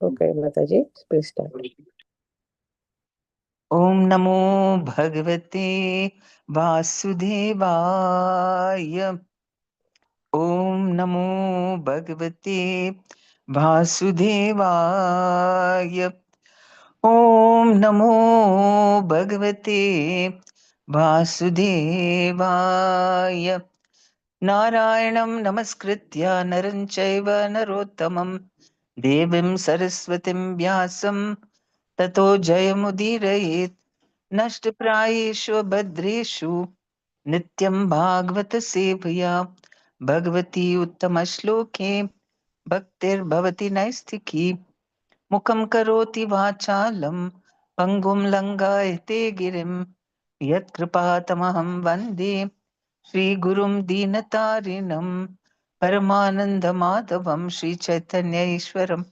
Okay, Mataji, please start. Om Namo Bhagavate Vasudevaya. Om Namo Bhagavate Vasudevaya. Om Namo Bhagavate Vasudevaya. Narayanam Namaskritya Naram Chaiva Narottamam Devim Saraswatim Vyasam Tato Jayamudirayet Nashtaprayeshu Bhadreshu Nityam Bhagavata Sevaya Bhagavati Uttamasloke Bhaktir Bhavati Naistiki Mukham Karoti Vachalam Pangum Langayate Girim Yat Kripatamaham Vande Shri Gurum Dinatarinam Paramananda Madhavam Shri Chaitanya Ishwaram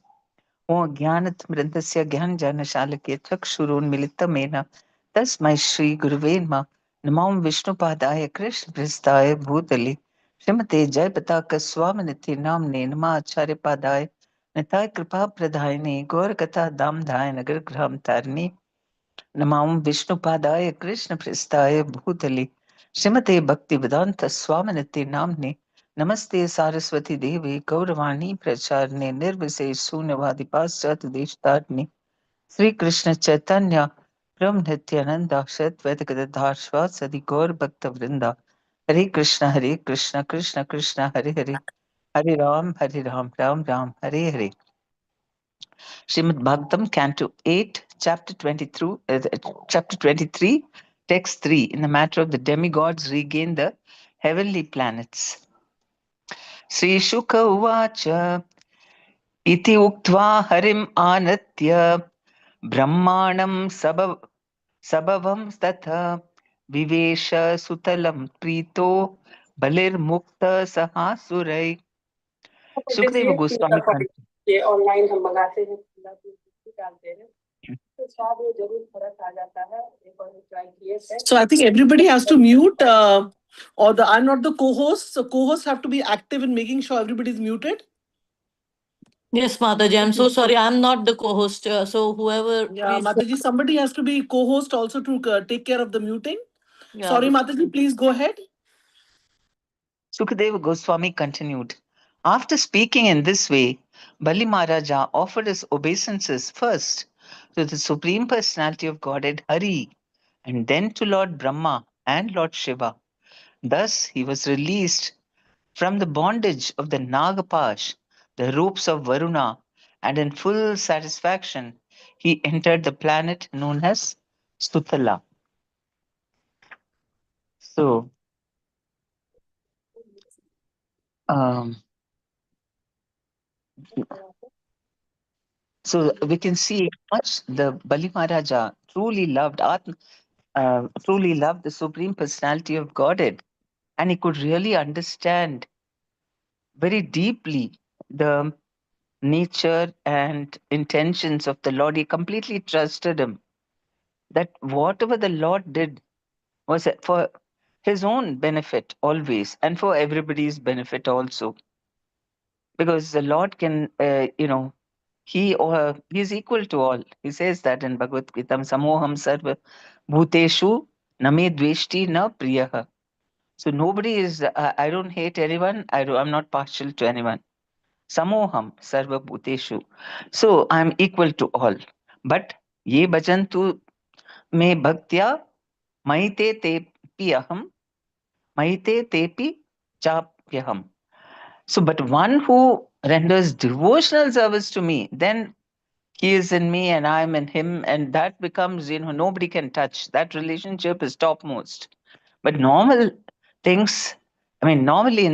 O Jnanatmrindasya Gyanjanashalakya Chakshurunmilitamena Tasmai Shri Guruvenma Namam Vishnupadaya Krishna Pristaya Bhutali Srimate Jayapataka Swaminiti Namne Namacharya Padaya Nitai Kripa Pradayani Gaurkatha Damdaya Nagar Graham Tarni Namam Vishnupadaya Krishna Pristaya Bhutali Srimate Bhaktivedanta Swaminiti Namne Namaste Saraswati Devi Gauravani Pracharne Nirvisesh Sunyavadi Paschat Deshtarni Sri Krishna Chaitanya Prabhu Nityananda Shatvaita Gadadhar Sadi Gaur Bhakta Vrinda Hare Krishna Krishna Krishna Hare Hare Hare Ram Ram Ram Hare Hare Srimad Bhagavatam, Canto 8, Chapter 23, Text 3, in the matter of the demigods regain the heavenly planets. Sri Shuka Uvacha Iti Uktva Harim Anatya Brahmanam Sabhavam Statha Vivesha Sutalam Prito Balir Mukta Sahasurai. Sukhdev Goswami ये online हम मंगाते हैं डालते हैं तो स्वाद में जरूर फर्क आ जाता है एक बार ट्राई किए थे So I think everybody has to mute or I'm not the co-host, so co-hosts have to be active in making sure everybody is muted. Yes, Mataji, I'm so sorry. I'm not the co-host. So whoever... Yeah, Mataji, somebody has to be co-host also to take care of the muting. Yeah, Sorry, Mataji, please go ahead. Sukadeva Goswami continued. After speaking in this way, Bali Maharaja offered his obeisances first to the Supreme Personality of Godhead Hari and then to Lord Brahma and Lord Shiva. Thus, he was released from the bondage of the Nagapash, the ropes of Varuna, and in full satisfaction, he entered the planet known as Sutala. So we can see how much the Bali Maharaja truly loved the Supreme Personality of Godhead, and he could really understand very deeply the nature and intentions of the Lord. He completely trusted him that whatever the Lord did was for his own benefit always and for everybody's benefit also. Because the Lord can, he is equal to all. He says that in Bhagavad Gita, Samoham Sarva Bhuteshu Name Dveshti Na Priyaha. So nobody is, I don't hate anyone, I'm not partial to anyone. Samoham Sarva Bhuteshu. So I'm equal to all. But ye bhajantu me bhaktya mahite tepi aham, mahite tepi chapyaham. So, but one who renders devotional service to me, then he is in me and I'm in him, and that becomes, nobody can touch. That relationship is topmost. But normally in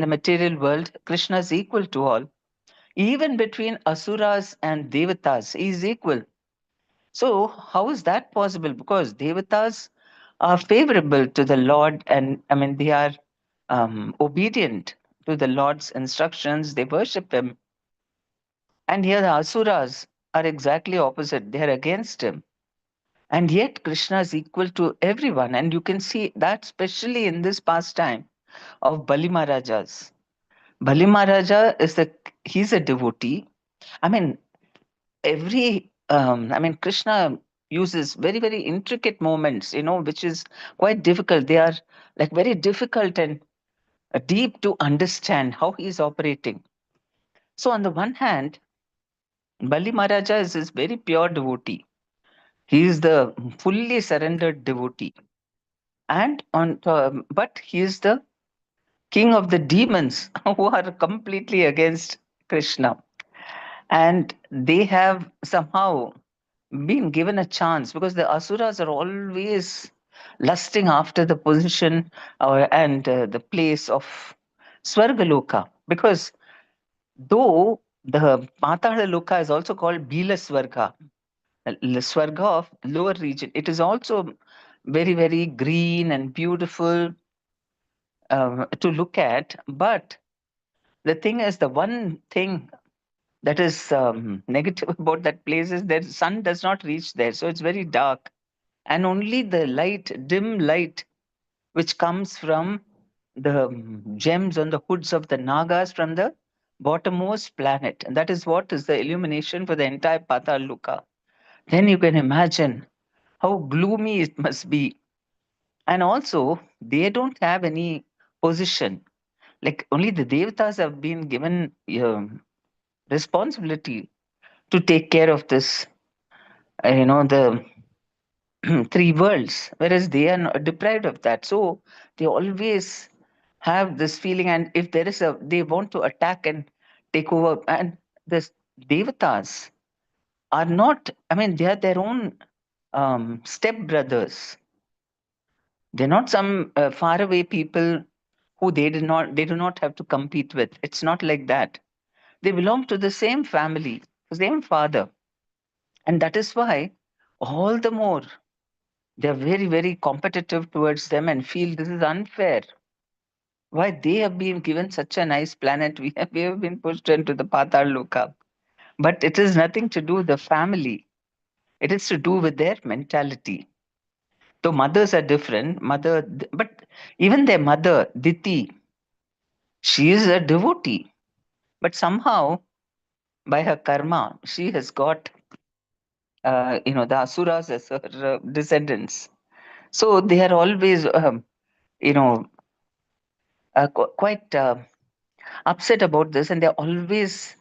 the material world, Krishna is equal to all. Even between asuras and devatas, he is equal. So, how is that possible? Because devatas are favorable to the Lord, and they are obedient to the Lord's instructions, they worship him. And here the asuras are exactly opposite, they are against him. And yet Krishna is equal to everyone. And you can see that especially in this pastime of Bali Maharajas. Bali Maharaja he's a devotee. every Krishna uses very, very intricate moments, which is quite difficult. They are like very difficult and deep to understand how he is operating. So on the one hand, Bali Maharaja is his very pure devotee. He is the fully surrendered devotee. And but he is the king of the demons who are completely against Krishna. And they have somehow been given a chance because the asuras are always lusting after the position and the place of Swargaloka. Because though the Patala Loka is also called Bila Swarga, Swarga of lower region, it is also very, very green and beautiful to look at. But the thing is, the one thing that is negative about that place is that sun does not reach there, so it's very dark, and only the light, dim light, which comes from the gems on the hoods of the nagas from the bottommost planet, and that is what is the illumination for the entire Pataluka. Then you can imagine how gloomy it must be. And also, they don't have any position. Like only the devatas have been given responsibility to take care of this, the three worlds, whereas they are not deprived of that. So they always have this feeling, and if there is they want to attack and take over. And the devatas are not, they are their own step brothers. They're not some faraway people who they do not have to compete with. It's not like that. They belong to the same family, the same father. And that is why all the more they're very, very competitive towards them and feel this is unfair. Why they have been given such a nice planet, we have been pushed into the Patal Loka. But it is nothing to do with the family. It is to do with their mentality. Though mothers are different, but even their mother, Diti, she is a devotee. But somehow, by her karma, she has got, the asuras as her descendants. So they are always, you know, quite upset about this, and they're always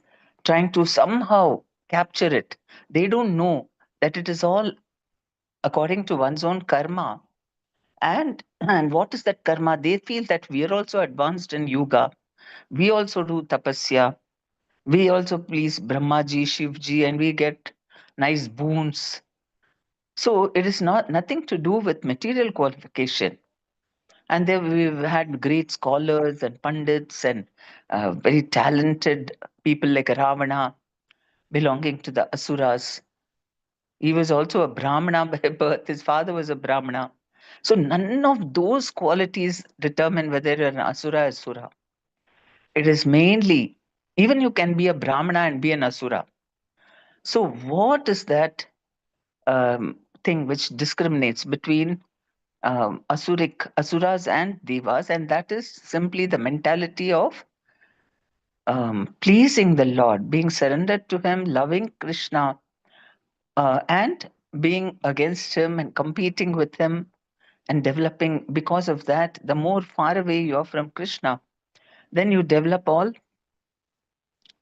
trying to somehow capture it. They don't know that it is all according to one's own karma. And what is that karma? They feel that we are also advanced in yoga. We also do tapasya. We also please Brahmaji, Shivji, and we get nice boons. So it is not nothing to do with material qualification. And there we've had great scholars and pandits and very talented people like Ravana belonging to the Asuras. He was also a Brahmana by birth. His father was a Brahmana. So none of those qualities determine whether you're an Asura or Asura. It is mainly, even you can be a Brahmana and be an Asura. So what is that thing which discriminates between Asuras and Devas? And that is simply the mentality of pleasing the Lord, being surrendered to Him, loving Krishna, and being against Him and competing with Him and developing. Because of that, the more far away you are from Krishna, then you develop all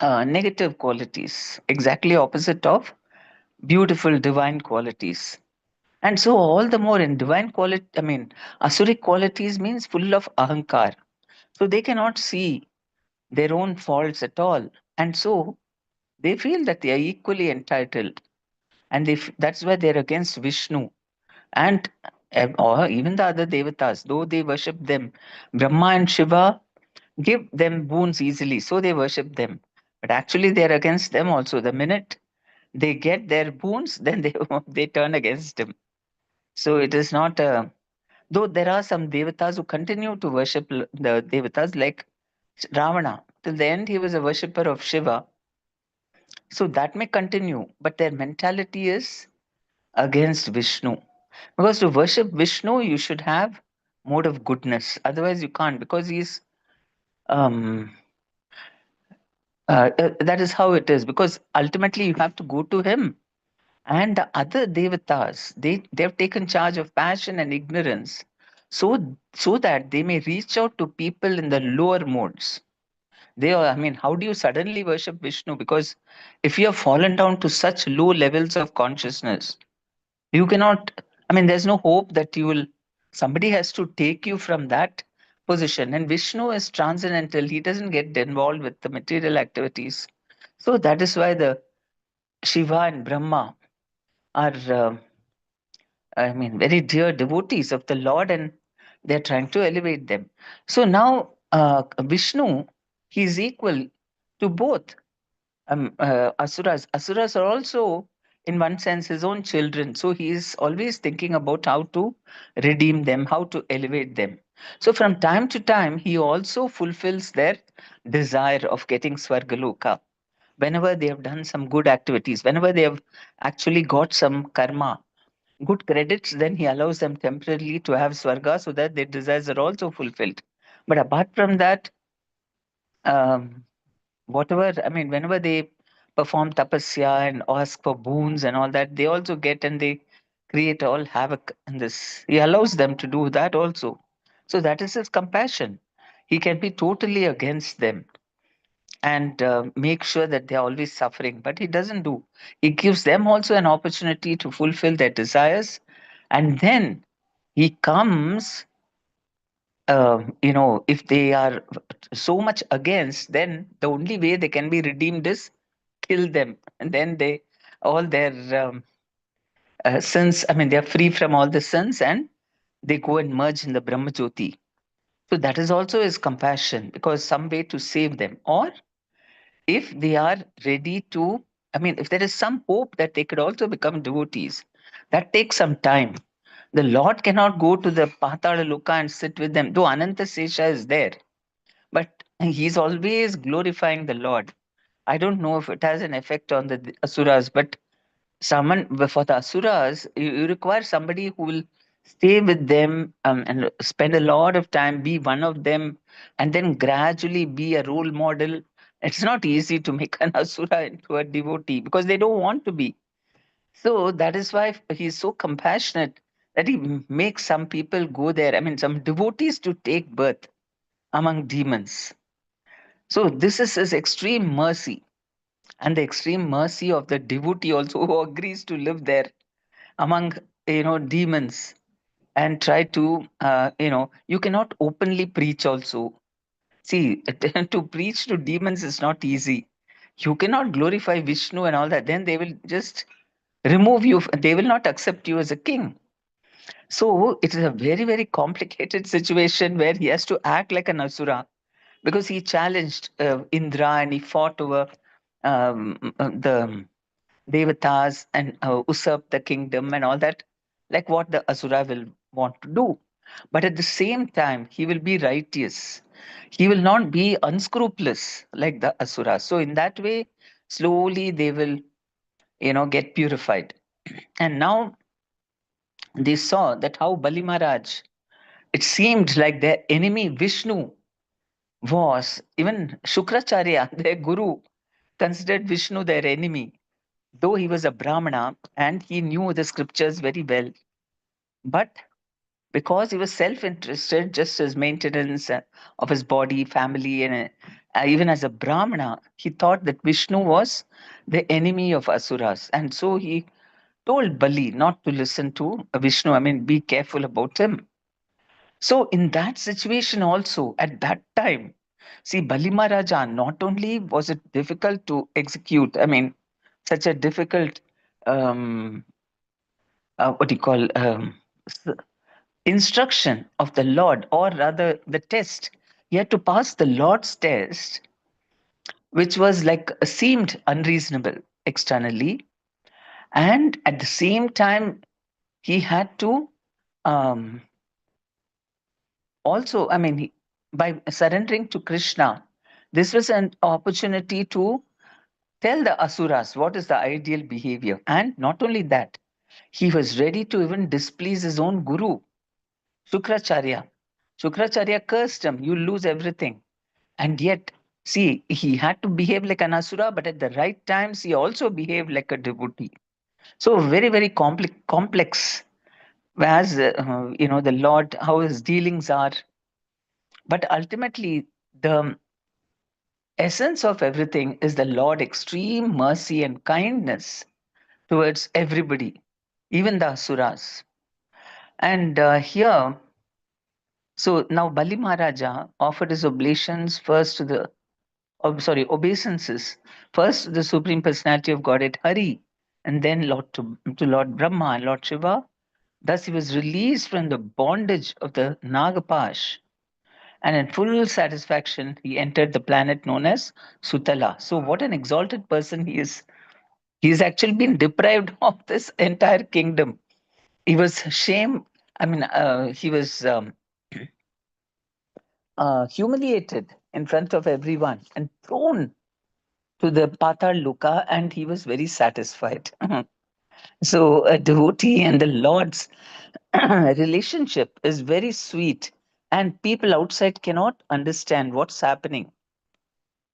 negative qualities, exactly opposite of beautiful divine qualities. And so, all the more in divine quality, Asuric qualities means full of ahankar. So, they cannot see their own faults at all. And so, they feel that they are equally entitled. And that's why they're against Vishnu. And or even the other devatas, though they worship them, Brahma and Shiva give them boons easily, so they worship them. But actually, they're against them also. The minute they get their boons, then they they turn against him. So it is not a. Though there are some devatas who continue to worship the devatas, like Ravana. Till the end, he was a worshipper of Shiva. So that may continue, but their mentality is against Vishnu. Because to worship Vishnu, you should have mode of goodness. Otherwise, you can't, because he's um, That is how it is, because ultimately you have to go to him. And the other devatas, they've taken charge of passion and ignorance, so that they may reach out to people in the lower modes. They are, I mean, how do you suddenly worship Vishnu? Because if you have fallen down to such low levels of consciousness, you cannot, I mean, there's no hope that you will, somebody has to take you from that position. And Vishnu is transcendental, he doesn't get involved with the material activities. So that is why the Shiva and Brahma are, I mean, very dear devotees of the Lord, and they're trying to elevate them. So now, Vishnu, he is equal to both asuras. Asuras are also, in one sense, his own children. So he is always thinking about how to redeem them, how to elevate them. So from time to time, he also fulfills their desire of getting Swargaloka. Whenever they have done some good activities, whenever they have actually got some karma, good credits, then he allows them temporarily to have Swarga so that their desires are also fulfilled. But apart from that, um, whatever, I mean, whenever they perform tapasya and ask for boons and all that, they also get, and they create all havoc in this. He allows them to do that also. So that is his compassion. He can be totally against them and make sure that they are always suffering, but he doesn't do. He gives them also an opportunity to fulfill their desires, and then he comes, if they are so much against, then the only way they can be redeemed is kill them, and then they, all their sins, I mean, they are free from all the sins, and they go and merge in the Brahma Jyoti. So that is also his compassion, because some way to save them. Or if they are ready to, I mean, if there is some hope that they could also become devotees, that takes some time. The Lord cannot go to the Patala Loka and sit with them, though Ananta Sesha is there, but he's always glorifying the Lord. I don't know if it has an effect on the asuras, but someone, for the asuras, you require somebody who will stay with them, and spend a lot of time, be one of them, and then gradually be a role model. It's not easy to make an asura into a devotee because they don't want to be. So that is why he's so compassionate that he makes some people go there. I mean, some devotees to take birth among demons. So this is his extreme mercy, and the extreme mercy of the devotee also who agrees to live there among, demons, and try to, you cannot openly preach also. See, to preach to demons is not easy. You cannot glorify Vishnu and all that, then they will just remove you, they will not accept you as a king. So it is a very, very complicated situation where he has to act like an asura, because he challenged Indra, and he fought over the devatas, and usurp the kingdom and all that, like what the asura will want to do. But at the same time, he will be righteous. He will not be unscrupulous like the asura. So in that way, slowly they will, get purified. And now they saw that how Bali Maharaj, it seemed like their enemy Vishnu was, even Shukracharya, their guru, considered Vishnu their enemy, though he was a Brahmana and he knew the scriptures very well. But because he was self-interested, just as maintenance of his body, family, and even as a Brahmana, he thought that Vishnu was the enemy of Asuras. And so he told Bali not to listen to Vishnu. I mean, be careful about him. So in that situation also, at that time, see, Bali Maharaja, not only was it difficult to execute, I mean, such a difficult, um, what do you call, instruction of the Lord, or rather the test. He had to pass the Lord's test, which was like seemed unreasonable externally. And at the same time, he had to, um, also, I mean, by surrendering to Krishna, this was an opportunity to tell the asuras what is the ideal behavior. And not only that, he was ready to even displease his own guru, Shukracharya. Shukracharya cursed him, you lose everything. And yet, See, he had to behave like an asura, but at the right times, he also behaved like a devotee. So very, very complex, as the Lord, how his dealings are. But ultimately, the essence of everything is the Lord extreme mercy and kindness towards everybody, even the asuras. And here, so now Bali Maharaja offered his oblations first to the, obeisances first to the Supreme Personality of Godhead Hari, and then to Lord Brahma and Lord Shiva. Thus, he was released from the bondage of the Nagapash, and in full satisfaction, he entered the planet known as Sutala. So, what an exalted person he is! He's actually been deprived of this entire kingdom. He was shame. I mean, he was humiliated in front of everyone and thrown to the Patal Loka, and he was very satisfied. So, a devotee and the Lord's relationship is very sweet, and people outside cannot understand what's happening.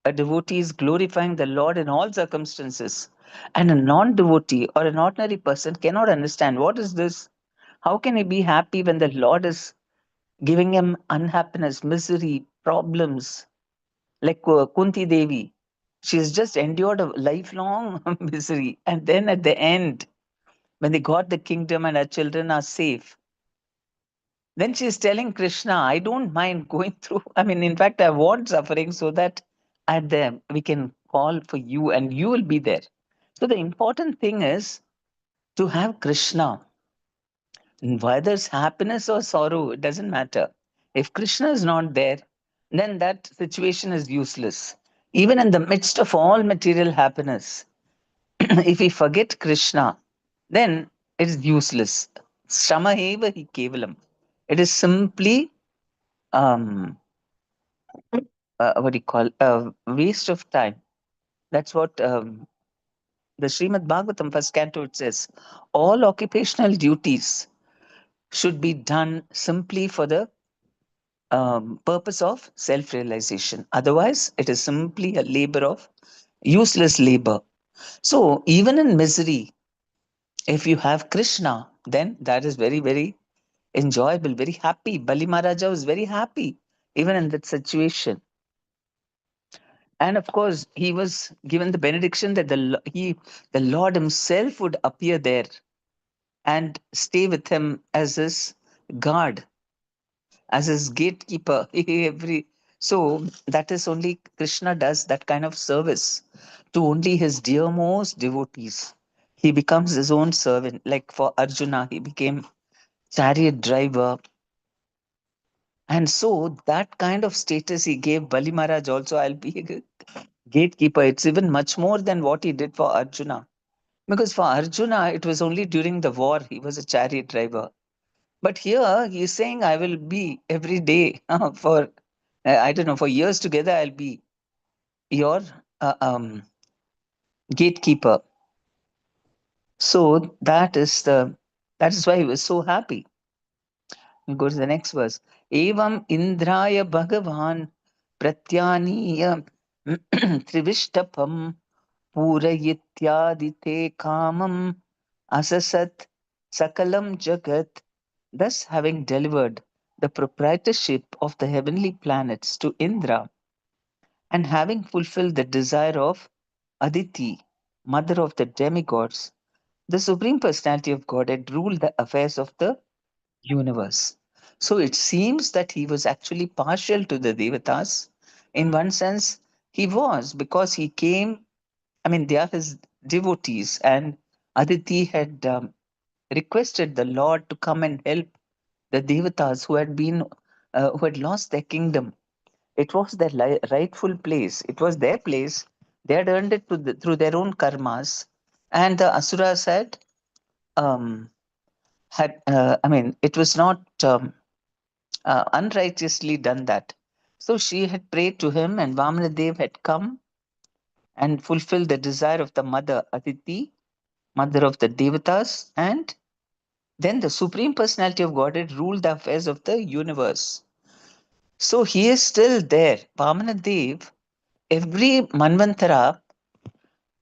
A devotee is glorifying the Lord in all circumstances, and a non devotee or an ordinary person cannot understand what is this. How can he be happy when the Lord is giving him unhappiness, misery, problems? Like Kunti Devi, she has just endured a lifelong misery, and then at the end, when they got the kingdom and her children are safe, then she's telling Krishna, I don't mind going through. I mean, in fact, I want suffering so that at the we can call for you and you will be there. So the important thing is to have Krishna. Whether it's happiness or sorrow, it doesn't matter. If Krishna is not there, then that situation is useless. Even in the midst of all material happiness, if we forget Krishna, then it is useless. Shrama hi kevalam. It is simply um, what do you call waste of time. That's what the Srimad Bhagavatam first canto it says. All occupational duties should be done simply for the purpose of self-realization. Otherwise, it is simply a labor of useless labor. So even in misery, if you have Krishna, then that is very, very enjoyable, very happy. Bali Maharaja was very happy even in that situation. And of course, he was given the benediction that the Lord himself would appear there and stay with him as his guard, as his gatekeeper. So that is only Krishna does that kind of service to only his dearmost devotees. He becomes his own servant. Like for Arjuna, he became chariot driver. And so that kind of status he gave Bali Maharaj also, I'll be a gatekeeper. It's even much more than what he did for Arjuna. Because for Arjuna, it was only during the war he was a chariot driver. But here he's saying, I will be every day for, I don't know, for years together, I'll be your gatekeeper. So that is why he was so happy. We go to the next verse. Evam Indraya Bhagavan Pratyaniya Trivishtapam Purayityadite Kamam Asasat Sakalam Jagat. Thus, having delivered the proprietorship of the heavenly planets to Indra, and having fulfilled the desire of Aditi, mother of the demigods, the Supreme Personality of Godhead ruled the affairs of the universe. So it seems that he was actually partial to the Devatas. In one sense, he was, because he came, I mean, they are his devotees, and Aditi had requested the Lord to come and help the Devatas who had lost their kingdom. It was their rightful place. It was their place. They had earned it through their own karmas, and the Asuras um, I mean, it was not unrighteously done that. So she had prayed to him, and Vamanadev had come and fulfilled the desire of the mother Aditi, mother of the Devatas, and then the Supreme Personality of Godhead ruled the affairs of the universe. So he is still there. Vamanadev every Manvantara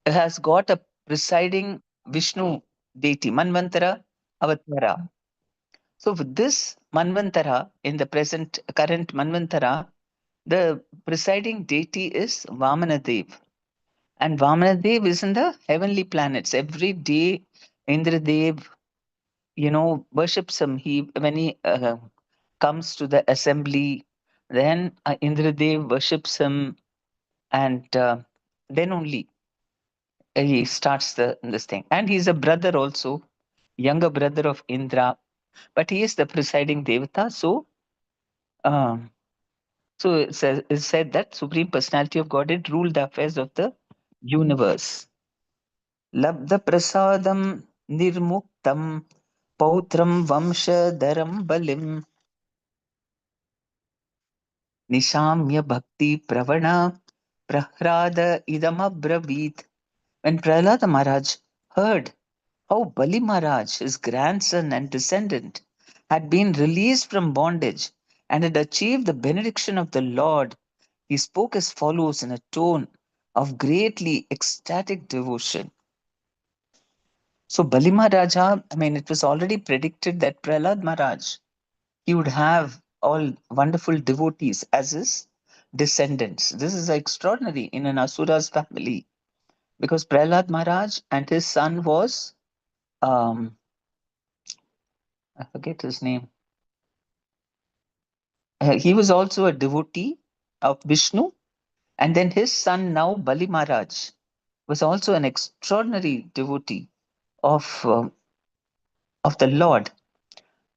has got a presiding Vishnu deity, Manvantara Avatara. So with this Manvantara, in the current Manvantara, the presiding deity is Vamanadev. And Vamanadev is in the heavenly planets. Every day, Indradev, worships him. When he comes to the assembly, then Indradev worships him, and then only he starts this thing. And he's a brother also, younger brother of Indra, but he is the presiding devata. Um, so it's said that Supreme Personality of Godhead ruled the affairs of the universe. Labda prasadam nirmuktam pautram vamshadaram balim nishamya bhakti pravana prahrada idam abravit. When Prahlada Maharaj heard how Bali Maharaj, his grandson and descendant, had been released from bondage and had achieved the benediction of the Lord, he spoke as follows in a tone of greatly ecstatic devotion. So Bali Maharaja, it was already predicted that Prahlad Maharaj, he would have all wonderful devotees as his descendants. This is extraordinary in an Asura's family, because Prahlad Maharaj and his son was, I forget his name. He was also a devotee of Vishnu, and then his son now Bali Maharaj was also an extraordinary devotee of the Lord.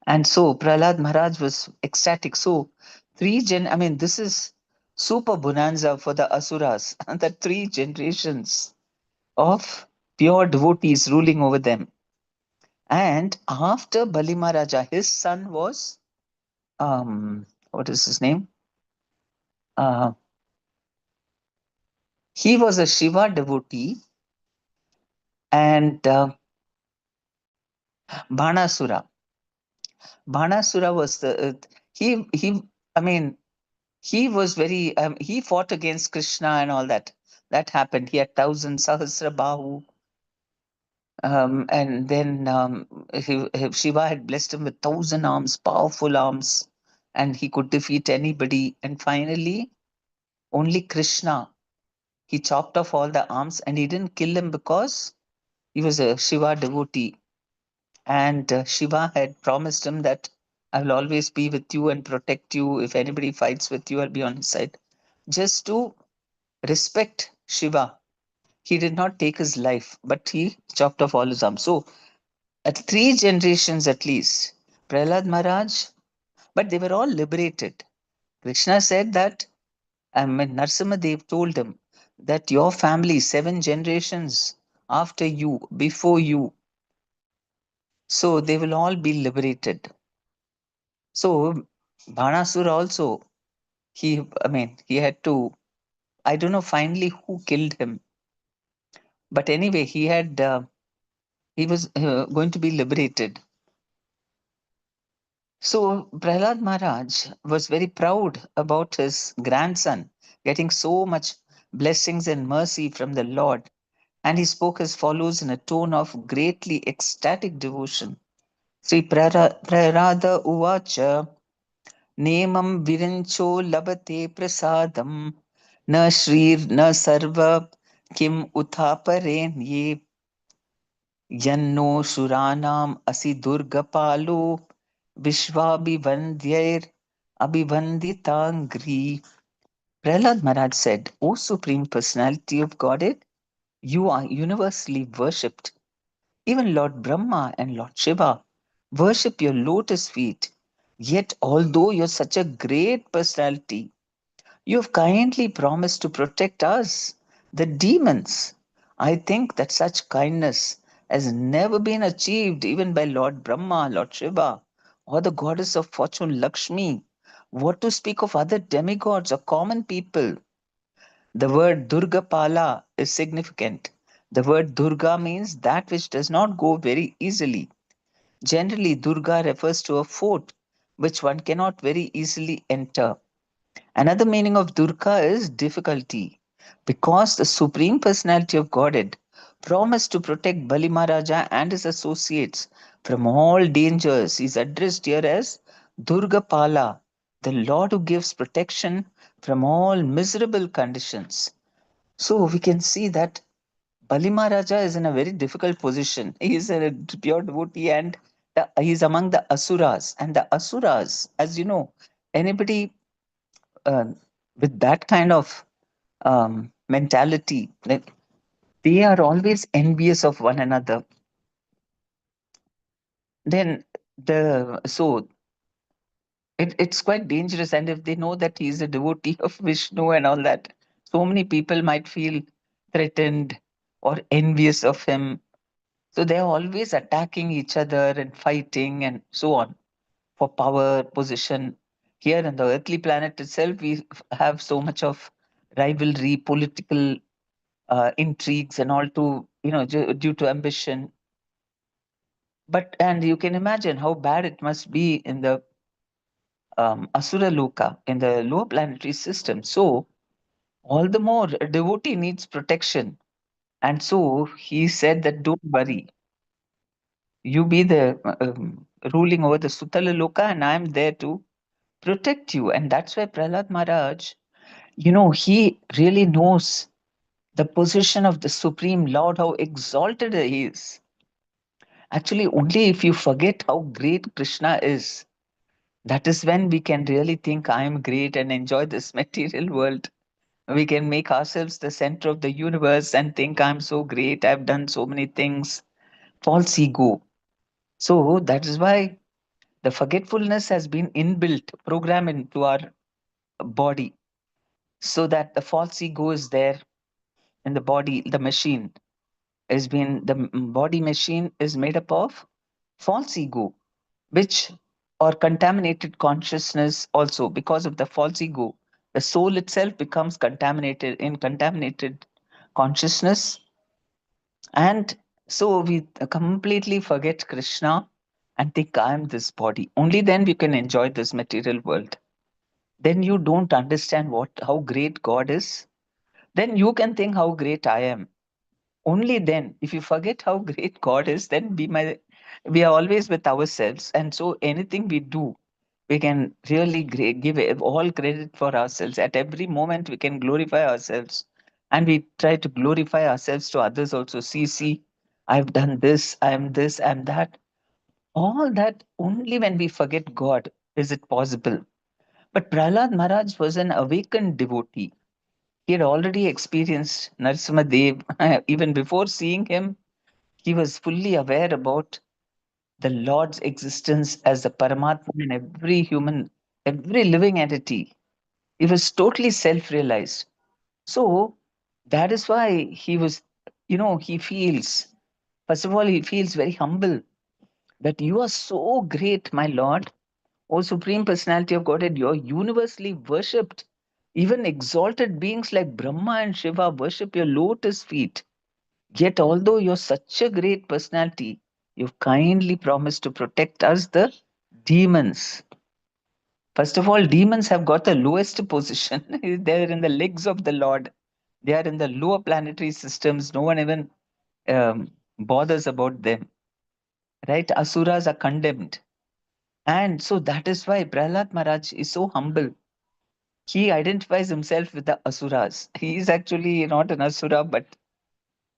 And so Prahlad Maharaj was ecstatic. So this is super bonanza for the Asuras, and the 3 generations of pure devotees ruling over them. And after Bali Maharaja, his son was, what is his name? He was a Shiva devotee, and Bhanasura. Bhanasura was he was very, he fought against Krishna and all that. That happened. He had 1,000 Sahasra Bahu. And then Shiva had blessed him with 1,000 arms, powerful arms, and he could defeat anybody. And finally, only Krishna, he chopped off all the arms, and he didn't kill him because he was a Shiva devotee. And Shiva had promised him that I will always be with you and protect you. If anybody fights with you, I'll be on his side. Just to respect Shiva, he did not take his life, but he chopped off all his arms. So, at 3 generations at least, Prahlad Maharaj, but they were all liberated. Krishna said that, Narsimhadev told him that your family, 7 generations after you, before you, so they will all be liberated. So Bhanasura also, he had to, I don't know finally who killed him, but anyway, he was going to be liberated. So Prahlad Maharaj was very proud about his grandson getting so much blessings and mercy from the Lord, and he spoke as follows in a tone of greatly ecstatic devotion. Sri Prarada Uvacha Nemam Virincho Labate Prasadam Na Shrir Na Sarva Kim Uthaparen Ye Yanno Suranam Asi Durgapalo Vishwabhivandyair Abhivanditangri. Prahlad Maharaj said, O Supreme Personality of Godhead, you are universally worshipped. Even Lord Brahma and Lord Shiva worship your lotus feet. Yet, although you're such a great personality, you have kindly promised to protect us, the demons. I think that such kindness has never been achieved even by Lord Brahma, Lord Shiva, or the goddess of fortune Lakshmi. What to speak of other demigods or common people? The word Durga Pala is significant. The word Durga means that which does not go very easily. Generally, Durga refers to a fort which one cannot very easily enter. Another meaning of Durga is difficulty. because the Supreme Personality of Godhead promised to protect Bali Maharaja and his associates from all dangers. He is addressed here as Durga Pala, the Lord who gives protection from all miserable conditions. So we can see that Bali Maharaja is in a very difficult position. He is a pure devotee and he is among the Asuras. And the Asuras, as you know, anybody uh, with that kind of mentality, like they are always envious of one another. Then it's quite dangerous. And if they know that he is a devotee of Vishnu and all that, so many people might feel threatened or envious of him. So they're always attacking each other and fighting and so on for power, position. Here in the earthly planet itself, we have so much of rivalry, political intrigues, and all to, due to ambition. But, and you can imagine how bad it must be in the Asura Loka, in the lower planetary system. So, all the more, a devotee needs protection. And so he said that don't worry, you be the ruling over the Sutala Loka, and I'm there to protect you. And that's why Prahlad Maharaj, he really knows the position of the Supreme Lord, how exalted he is. Actually, only if you forget how great Krishna is, that is when we can really think I am great and enjoy this material world. We can make ourselves the center of the universe and think I'm so great, I've done so many things. False ego. So that is why the forgetfulness has been inbuilt, programmed into our body, so that the false ego is there in the body. The machine has been, the body machine is made up of false ego, which, or contaminated consciousness also. Because of the false ego, the soul itself becomes contaminated in contaminated consciousness. And so we completely forget Krishna and think I am this body. Only then we can enjoy this material world. Then you don't understand how great God is. Then you can think how great I am. Only then, if you forget how great God is, then we are always with ourselves. And so anything we do, we can really give all credit for ourselves. At every moment, we can glorify ourselves. And we try to glorify ourselves to others also. See, I've done this, I'm this, I'm that. All that only when we forget God is it possible. But Prahlad Maharaj was an awakened devotee. He had already experienced Narasimha Dev. Even before seeing him, he was fully aware about the Lord's existence as the Paramatma in every human, every living entity. He was totally self realized. So that is why he was, he feels, first of all, he feels very humble that you are so great, my Lord. O Supreme Personality of Godhead, you are universally worshipped. Even exalted beings like Brahma and Shiva worship your lotus feet. Yet, although you're such a great personality, you've kindly promised to protect us, the demons. First of all, demons have got the lowest position. They're in the legs of the Lord. They are in the lower planetary systems. No one even bothers about them. Right? Asuras are condemned. And so that is why Prahlad Maharaj is so humble. He identifies himself with the Asuras. He is actually not an Asura, but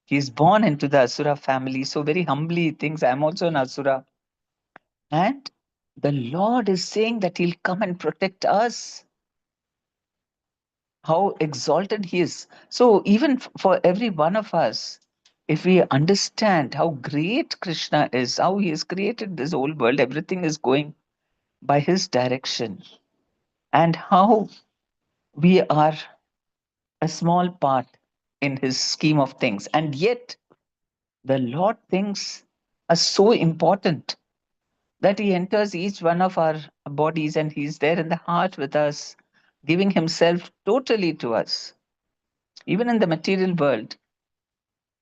he's born into the Asura family. So very humbly he thinks, I'm also an Asura. And the Lord is saying that he'll come and protect us. How exalted he is. So even for every one of us, if we understand how great Krishna is, how he has created this whole world, everything is going by his direction, and how we are a small part in his scheme of things. And yet, the Lord thinks are so important that he enters each one of our bodies and he's there in the heart with us, giving himself totally to us. Even in the material world,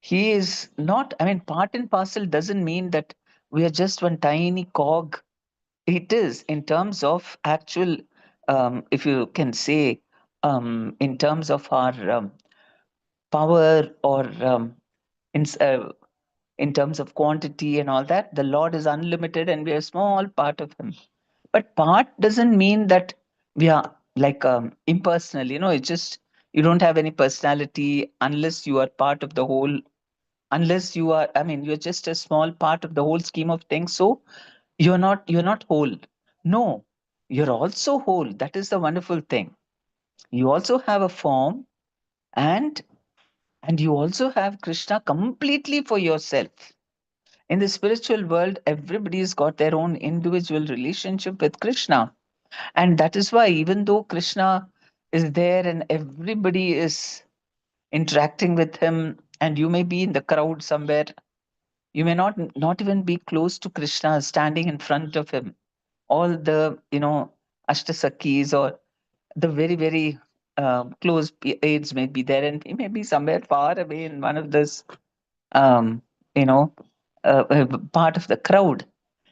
he is not, I mean, part and parcel doesn't mean that we are just one tiny cog. It is in terms of actual, if you can say, in terms of our power or in, in terms of quantity and all that. The Lord is unlimited and we are a small part of Him. But part doesn't mean that we are like impersonal. It's just you don't have any personality unless you are part of the whole. Unless you are, you're just a small part of the whole scheme of things. So you're not whole. No, you're also whole. That is the wonderful thing. You also have a form, and you also have Krishna completely for yourself. In the spiritual world, everybody's got their own individual relationship with Krishna. And that is why, even though Krishna is there and everybody is interacting with him, and you may be in the crowd somewhere, you may not even be close to Krishna, standing in front of him. All the, Ashtasakis or the very, very close aides may be there, and he may be somewhere far away in one of this, um, you know, part of the crowd.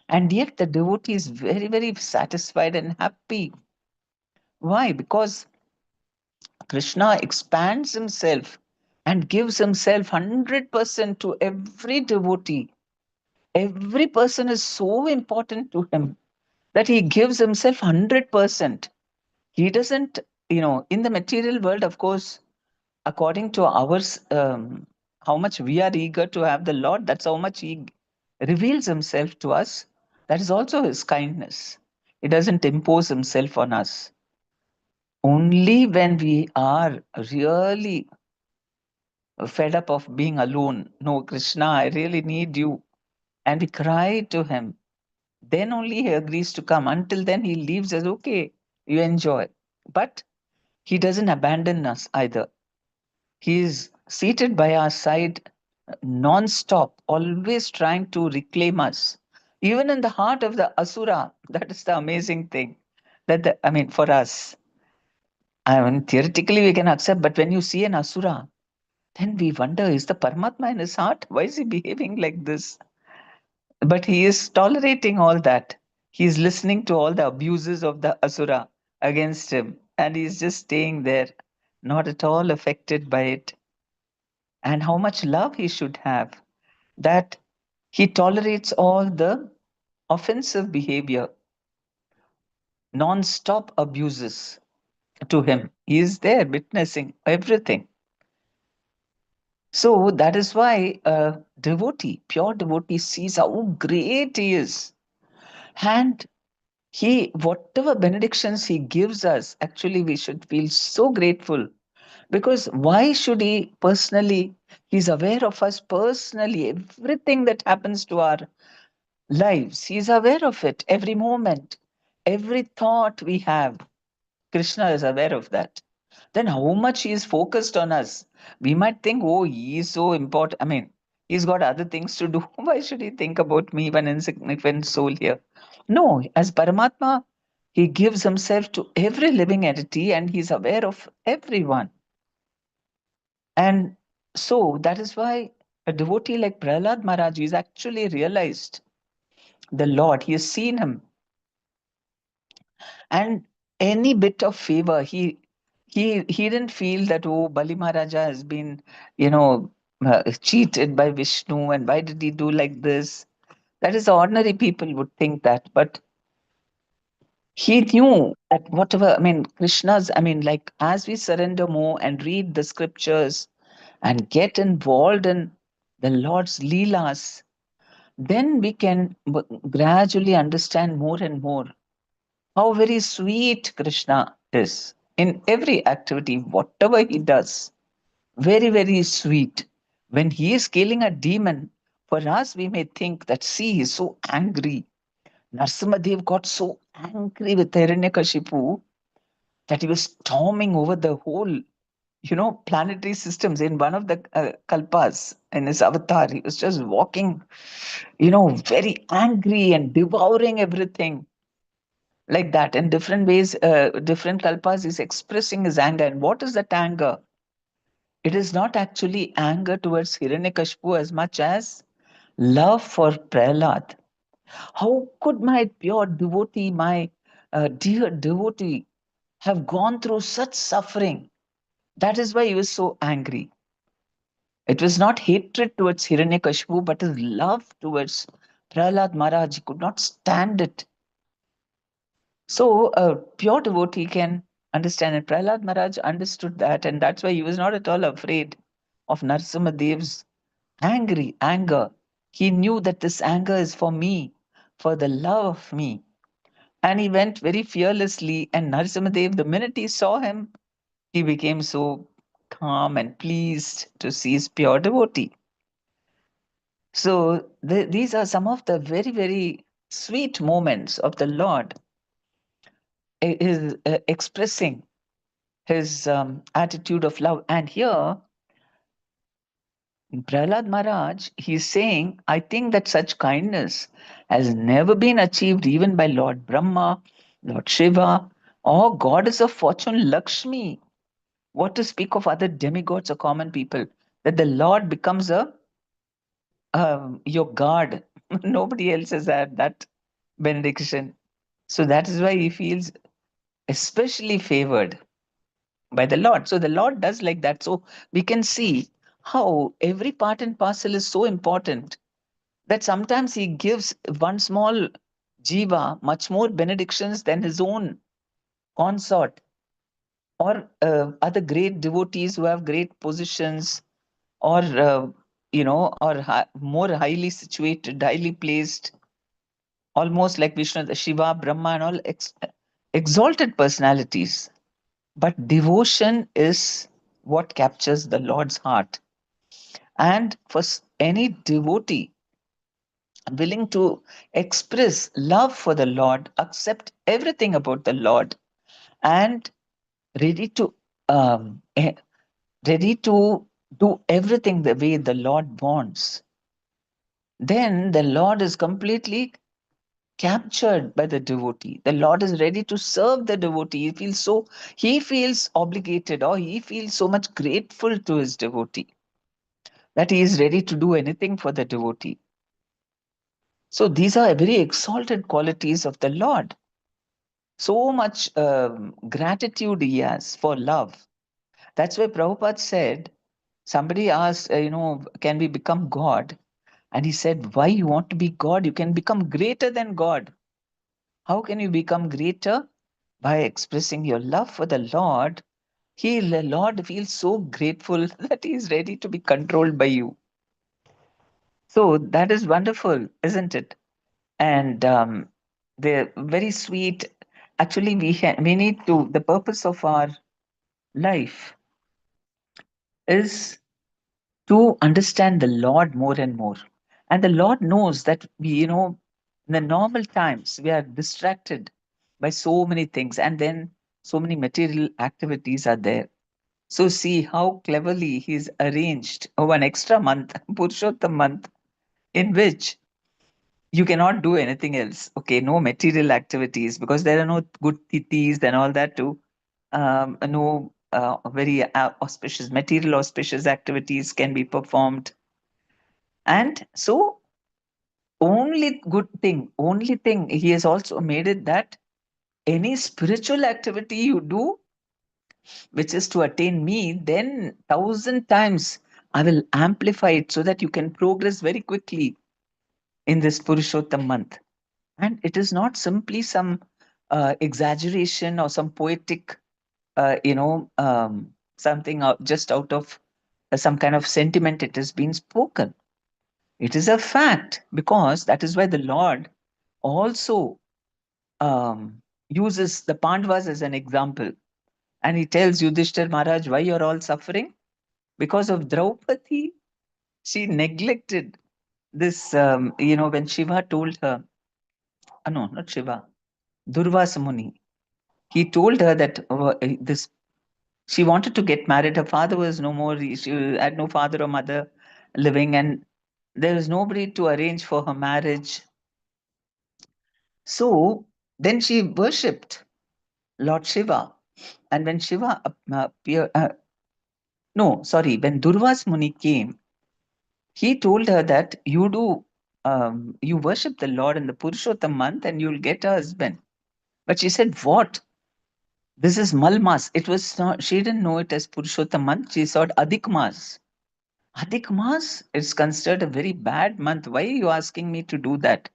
And yet the devotee is very, very satisfied and happy. Why? Because Krishna expands himself and gives himself 100% to every devotee. Every person is so important to him that he gives himself 100%. He doesn't, in the material world, of course, according to ours, how much we are eager to have the Lord, that's how much He reveals Himself to us. That is also His kindness. He doesn't impose Himself on us. Only when we are really fed up of being alone, no, Krishna, I really need you, and we cry to Him, then only He agrees to come. Until then, He leaves us, okay, you enjoy. But He doesn't abandon us either. He is seated by our side non-stop, always trying to reclaim us. Even in the heart of the Asura, that is the amazing thing. For us, theoretically we can accept, but when you see an Asura, then we wonder, is the Paramatma in his heart? Why is he behaving like this? But he is tolerating all that. He is listening to all the abuses of the Asura against him, and he is just staying there, not at all affected by it. And how much love he should have, that he tolerates all the offensive behavior, non-stop abuses to him. He is there witnessing everything. So that is why a devotee, pure devotee, sees how great he is. And whatever benedictions he gives us, actually we should feel so grateful. Because why should he personally, he's aware of us personally, everything that happens to our lives. He is aware of it every moment, every thought we have. Krishna is aware of that. Then how much he is focused on us? We might think, oh, he is so important. He's got other things to do. Why should he think about me, one insignificant soul here? No, as Paramatma, he gives himself to every living entity and he's aware of everyone. And so that is why a devotee like Prahlad Maharaj is actually realized the Lord. He has seen him. And any bit of favor, he didn't feel that, oh, Bali Maharaja has been, cheated by Vishnu, and why did he do like this? That is, ordinary people would think that, but he knew that whatever, Krishna's, like as we surrender more and read the scriptures and get involved in the Lord's Leelas, then we can gradually understand more and more how very sweet Krishna is in every activity, whatever he does. Very, very sweet. When he is killing a demon, for us, we may think that, see, he's so angry. Narsimadev got so angry with Hiranyakashipu that he was storming over the whole, planetary systems in one of the kalpas in his avatar. He was just walking, very angry and devouring everything. Like that, in different ways, different kalpas is expressing his anger. And what is that anger? It is not actually anger towards Hiranyakashipu as much as love for Prahlad. How could my pure devotee, my dear devotee, have gone through such suffering? That is why he was so angry. It was not hatred towards Hiranyakashipu, but his love towards Prahlad Maharaj. He could not stand it. So a pure devotee can understand it. Prahlad Maharaj understood that, and that's why he was not at all afraid of Narasimhadev's anger. He knew that this anger is for me, for the love of me. And he went very fearlessly. And Narasimhadev, the minute he saw him, he became so calm and pleased to see his pure devotee. So these are some of the very, very sweet moments of the Lord is expressing his attitude of love. And here, Prahlad Maharaj, he's saying, I think that such kindness has never been achieved even by Lord Brahma, Lord Shiva, or goddess of fortune Lakshmi. What to speak of other demigods or common people? That the Lord becomes your guard. Nobody else has had that benediction. So that is why he feels especially favored by the Lord. So the Lord does like that. So we can see how every part and parcel is so important that sometimes he gives one small jiva much more benedictions than his own consort or other great devotees who have great positions or or more highly situated, highly placed, almost like Vishnu, the Shiva, Brahma, and all exalted personalities. But devotion is what captures the Lord's heart. And for any devotee willing to express love for the Lord, accept everything about the Lord, and ready to um, eh, ready to do everything the way the Lord wants, then the Lord is completely captured by the devotee. The Lord is ready to serve the devotee. He feels obligated, or he feels so much grateful to his devotee that he is ready to do anything for the devotee. So these are very exalted qualities of the Lord. So much gratitude he has for love. That's why Prabhupada said, somebody asked, can we become God? And he said, why you want to be God? You can become greater than God. How can you become greater? By expressing your love for the Lord. The Lord feels so grateful that he is ready to be controlled by you. So that is wonderful, isn't it? And they're very sweet. Actually, we need to, the purpose of our life is to understand the Lord more and more. And the Lord knows that in the normal times, we are distracted by so many things, and then so many material activities are there. So see how cleverly he's arranged an extra month, Purushottam month, in which you cannot do anything else. Okay, no material activities because there are no good tithis and all that too. No very auspicious, material auspicious activities can be performed. And so only thing, he has also made it that any spiritual activity you do, which is to attain me, then 1,000 times I will amplify it so that you can progress very quickly in this Purushottam month. And it is not simply some exaggeration or some poetic, something just out of some kind of sentiment it has been spoken. It is a fact because that is why the Lord also uses the Pandavas as an example. And he tells Yudhishthir Maharaj, why you're all suffering? Because of Draupadi. She neglected this, when Shiva told her, no, not Shiva, Durvasa Muni. He told her that she wanted to get married. Her father was no more, she had no father or mother living, and there was nobody to arrange for her marriage. So then she worshipped Lord Shiva. And when Shiva appeared, when Durvas Muni came, he told her that you worship the Lord in the Purushottam month and you'll get a husband. But she said, what? This is Malmas. It was not, she didn't know it as Purushottam month. She saw it Adhik Mas. Adhik Mas is considered a very bad month. Why are you asking me to do that?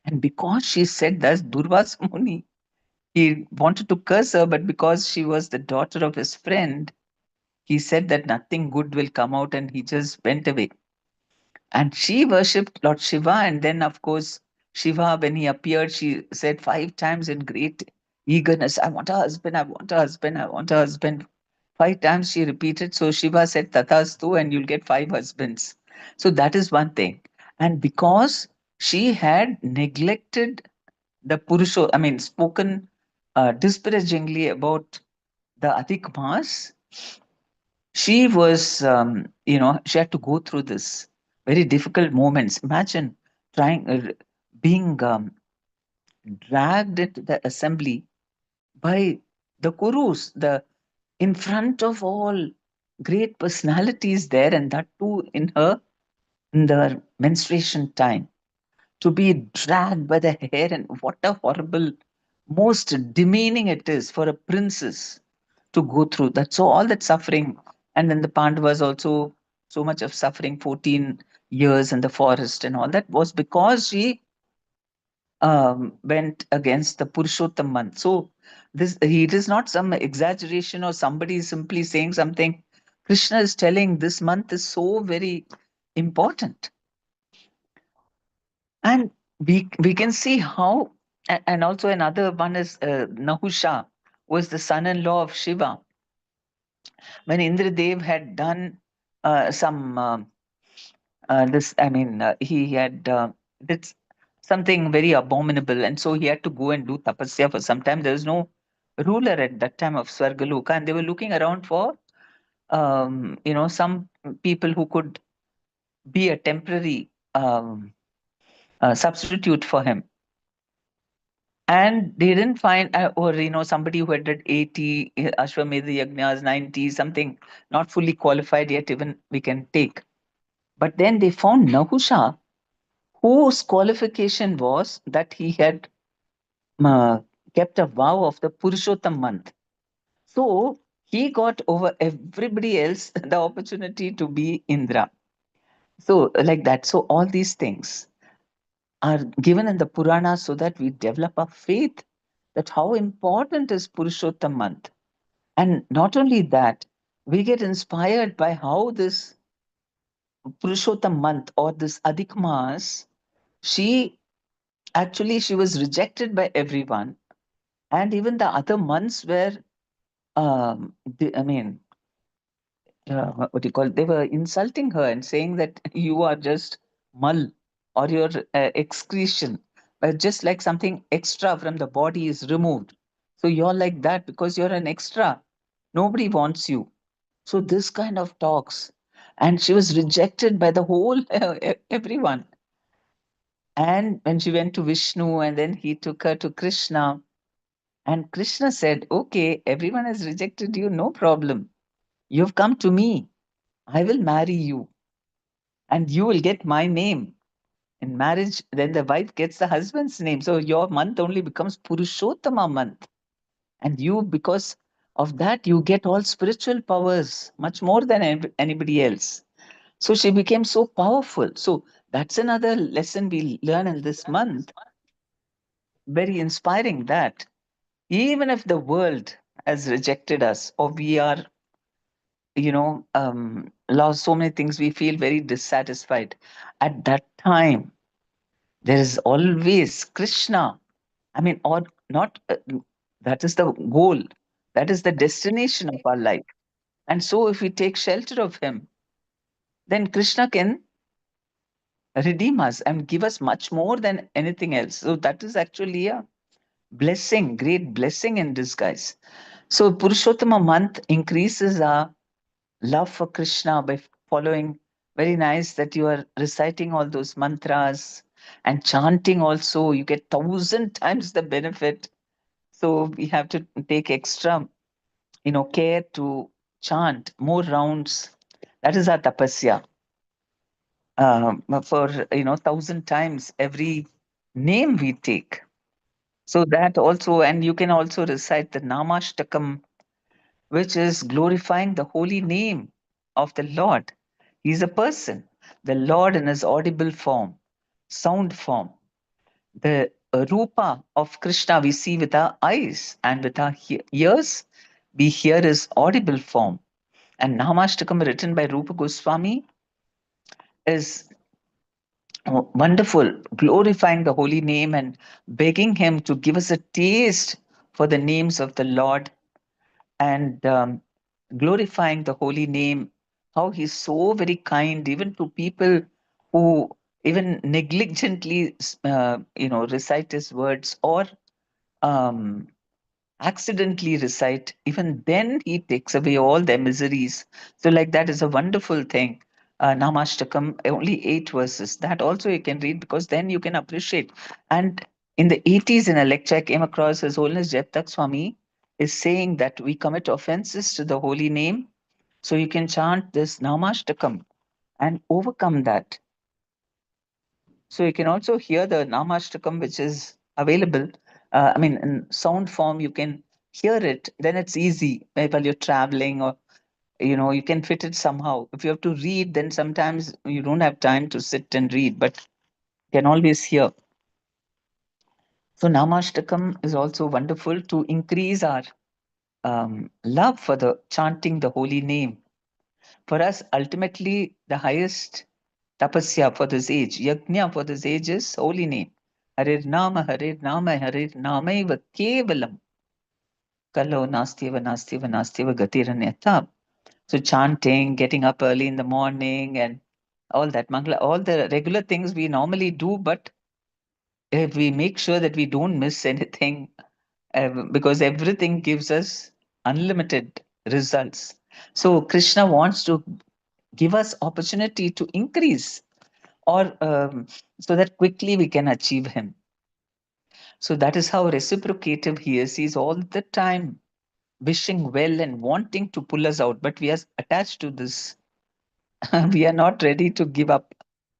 And because she said that's Durvasa Muni, he wanted to curse her, but because she was the daughter of his friend, he said that nothing good will come out and he just went away. And she worshipped Lord Shiva. And then, of course, Shiva, when he appeared, she said 5 times in great eagerness, I want a husband, I want a husband, I want a husband. 5 times she repeated. So Shiva said, Tathastu, and you'll get 5 husbands. So that is one thing. And because she had neglected the Purusho, I mean, spoken disparagingly about the Adhik Mas, she was, she had to go through this very difficult moments. Imagine trying, being dragged into the assembly by the Kurus, in front of all great personalities there, and that too in the menstruation time, to be dragged by the hair, and what a horrible, most demeaning it is for a princess to go through that. So all that suffering, and then the Pandavas also so much of suffering, 14 years in the forest and all that, was because she went against the Purushottam month. So this, it is not some exaggeration or somebody is simply saying something. Krishna is telling this month is so very important. And we can see how, and also another one is Nahusha, was the son-in-law of Shiva. When Indradev had done some this, I mean, he had did something very abominable, and so he had to go and do tapasya for some time. There was no ruler at that time of Swargaloka, and they were looking around for some people who could be a temporary substitute for him. And they didn't find, or somebody who had did 80 Ashwamedha Yajnas, 90, something not fully qualified yet, even we can take. But then they found Nahusha, whose qualification was that he had uh, kept a vow of the Purushottam month. So he got over everybody else the opportunity to be Indra. So, like that. So, all these things are given in the Purana so that we develop a faith that how important is Purushottam month. And not only that, we get inspired by how this Purushottam month or this Adhik Mas, she she was rejected by everyone. And even the other months were, I mean, what do you call it? They were insulting her and saying that you are just mull or your excretion, just like something extra from the body is removed. So you're like that because you're an extra. Nobody wants you. So this kind of talks. And she was rejected by the whole everyone. And when she went to Vishnu and then he took her to Krishna, and Krishna said, okay, everyone has rejected you, no problem. You've come to me. I will marry you and you will get my name. In marriage, then the wife gets the husband's name. So your month only becomes Purushottama month. And you, because of that, you get all spiritual powers, much more than anybody else. So she became so powerful. So that's another lesson we learn in this month. Very inspiring that even if the world has rejected us or we are lost so many things, we feel very dissatisfied at that time. There is always Krishna. I mean, or not, that is the goal, that is the destination of our life. And so if we take shelter of him, then Krishna can redeem us and give us much more than anything else. So that is actually a blessing, great blessing in disguise. So Purushottama month increases our love for Krishna by following. Very nice that you are reciting all those mantras and chanting also. You get 1,000 times the benefit. So we have to take extra, care to chant more rounds. That is our tapasya. For 1,000 times every name we take. So that also, and you can also recite the Namashtakam, which is glorifying the holy name of the Lord. He's a person. The Lord in his audible form, sound form. The Rupa of Krishna we see with our eyes, and with our ears we hear his audible form. And Namashtakam written by Rupa Goswami is wonderful, glorifying the holy name and begging him to give us a taste for the names of the Lord, and glorifying the holy name, how he's so very kind even to people who even negligently recite his words, or um, accidentally recite. Even then he takes away all their miseries. So like that is a wonderful thing. Namashtakam, only 8 verses. That also you can read, because then you can appreciate. And in the 80s, in a lecture I came across, His Holiness Jeptak Swami is saying that we commit offenses to the holy name. So you can chant this Namashtakam and overcome that. So you can also hear the Namashtakam, which is available. In sound form, you can hear it. Then it's easy while you're traveling, or you can fit it somehow. If you have to read, then sometimes you don't have time to sit and read, but you can always hear. So Namashtakam is also wonderful to increase our love for the chanting the holy name. For us, ultimately, the highest tapasya for this age, yajna for this age is holy name. Harir Nama, Harir Nama, Harir Namaiva Kevalam. Kalo Nastyava, Nastyava, Nastyava Gatiranyata. So chanting, getting up early in the morning, and all that, Mangala, all the regular things we normally do, but if we make sure that we don't miss anything, because everything gives us unlimited results. So Krishna wants to give us opportunity to increase, or so that quickly we can achieve him. So that is how reciprocative he is. He's all the time wishing well and wanting to pull us out, but we are attached to this. We are not ready to give up.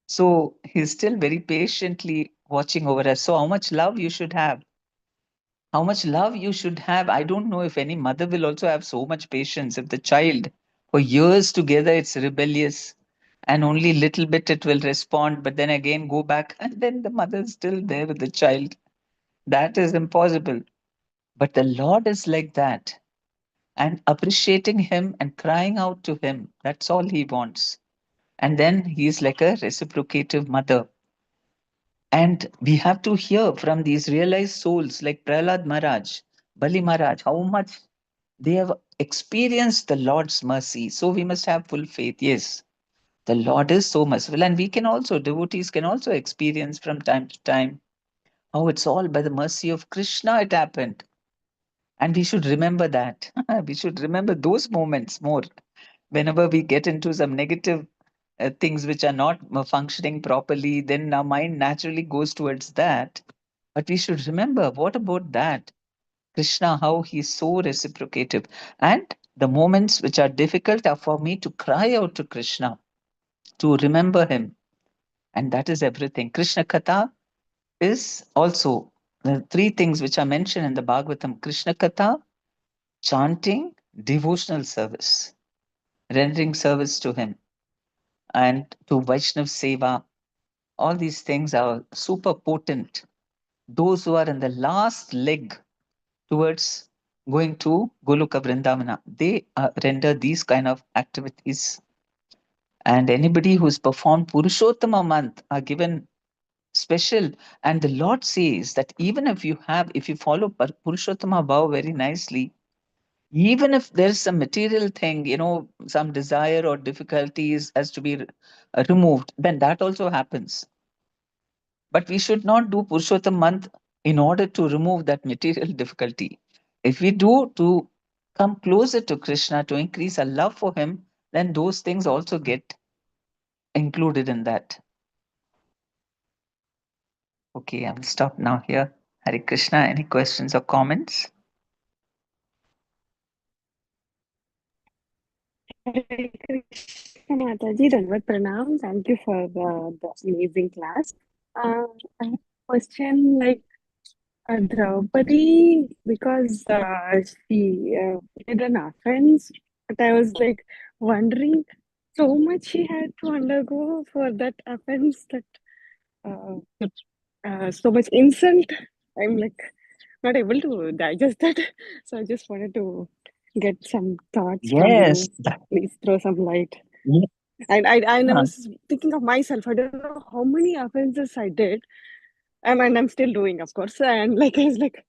So he's still very patiently watching over us. So how much love you should have? How much love you should have? I don't know if any mother will also have so much patience. If the child, for years together, it's rebellious, and only little bit it will respond, but then again go back, and then the mother is still there with the child. That is impossible. But the Lord is like that, and appreciating him and crying out to him. That's all he wants. And then he is like a reciprocative mother. And we have to hear from these realized souls like Prahlad Maharaj, Bali Maharaj, how much they have experienced the Lord's mercy. So we must have full faith. Yes, the Lord is so merciful. And we can also, devotees can also experience from time to time how it's all by the mercy of Krishna it happened. And we should remember that. We should remember those moments more. Whenever we get into some negative things which are not functioning properly, then our mind naturally goes towards that. But we should remember, what about that? Krishna, how he is so reciprocative. And the moments which are difficult are for me to cry out to Krishna, to remember him. And that is everything. Krishna Katha is also the 3 things which are mentioned in the Bhagavatam: Krishna Katha, chanting, devotional service, rendering service to him, and to Vaishnav Seva. All these things are super potent. Those who are in the last leg towards going to Goloka Vrindavana, they render these kind of activities. And anybody who's performed Purushottama month are given special. And the Lord says that even if you follow Purushottama Bhava very nicely, even if there's some material thing, some desire or difficulties has to be removed, then that also happens. But we should not do Purushottam month in order to remove that material difficulty. If we do to come closer to Krishna, to increase our love for him, then those things also get included in that. Okay, I will stop now here. Hare Krishna, any questions or comments? Hare Krishna Mataji, Dandavat Pranam. Thank you for the amazing class. I have a question like Draupadi, because she did an offense, but I was like wondering so much she had to undergo for that offense, that so much insult. I'm like not able to digest that. So I just wanted to get some thoughts from Yes. you. Please throw some light. Yeah. And I was thinking of myself. I don't know how many offenses I did, and I'm still doing, of course. And like I was like,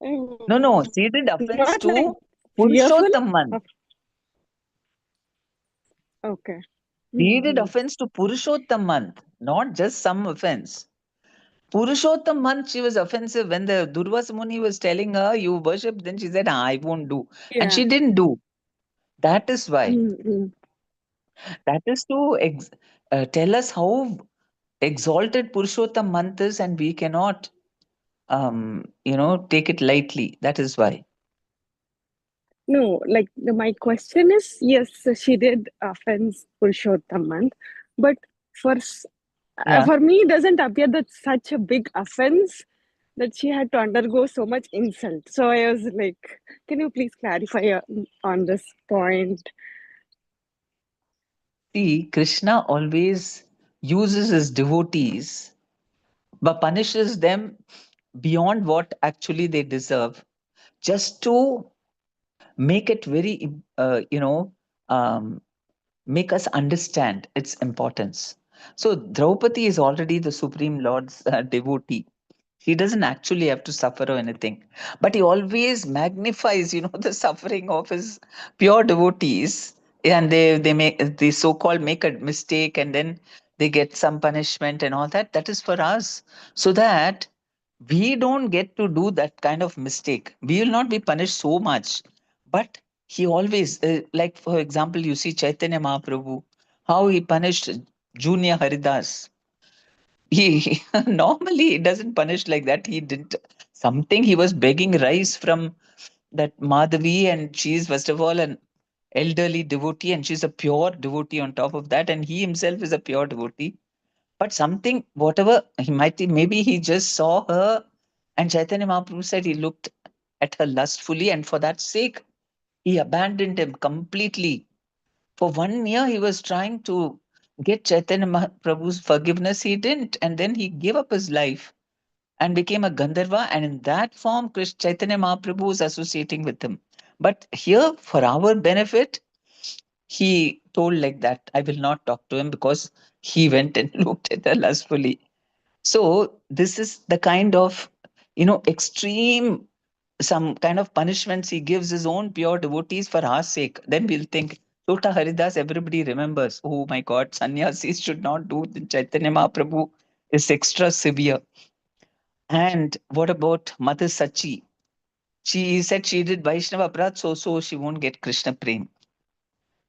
No, she did offense not like to fearful. Purushottam. Of, okay. She did Mm-hmm. offense to Purushottam, not just some offense. Purushottam, she was offensive when the Durvasa Muni was telling her, you worship, then she said, I won't do. And Yeah. she didn't do. That is why. Mm-hmm. That is to tell us how exalted Purushottam is, and we cannot, take it lightly. That is why. No, like my question is, yes, she did offense Purushottam, but for Yeah. for me, it doesn't appear that such a big offense that she had to undergo so much insult. So I was like, can you please clarify on this point? See, Krishna always uses his devotees but punishes them beyond what actually they deserve, just to make it very, um, make us understand its importance. So Draupadi is already the Supreme Lord's devotee. He doesn't actually have to suffer or anything, but he always magnifies, the suffering of his pure devotees, and they so-called make a mistake, and then they get some punishment and all that. That is for us, so that we don't get to do that kind of mistake. We will not be punished so much, but he always, like for example, you see Chaitanya Mahaprabhu, how he punished Junior Haridas. He normally he doesn't punish like that. He did something. He was begging rice from that Madhavi, and she's first of all an elderly devotee, and she's a pure devotee on top of that, and he himself is a pure devotee. But something, whatever he might, maybe he just saw her, and Chaitanya Mahaprabhu said he looked at her lustfully, and for that sake, he abandoned him completely. For 1 year, he was trying to get Chaitanya Mahaprabhu's forgiveness. He didn't, and then he gave up his life and became a Gandharva, and in that form, Chaitanya Mahaprabhu is associating with him. But here, for our benefit, he told like that, I will not talk to him because he went and looked at her lustfully. So this is the kind of, extreme, some kind of punishments he gives his own pure devotees for our sake. Then we'll think, Tota Haridas, everybody remembers, oh my God, sannyasis should not do. The Chaitanya Mahaprabhu is extra severe. And what about Mother Sachi? She said she did Vaishnava Aparadh, so she won't get Krishna Prem.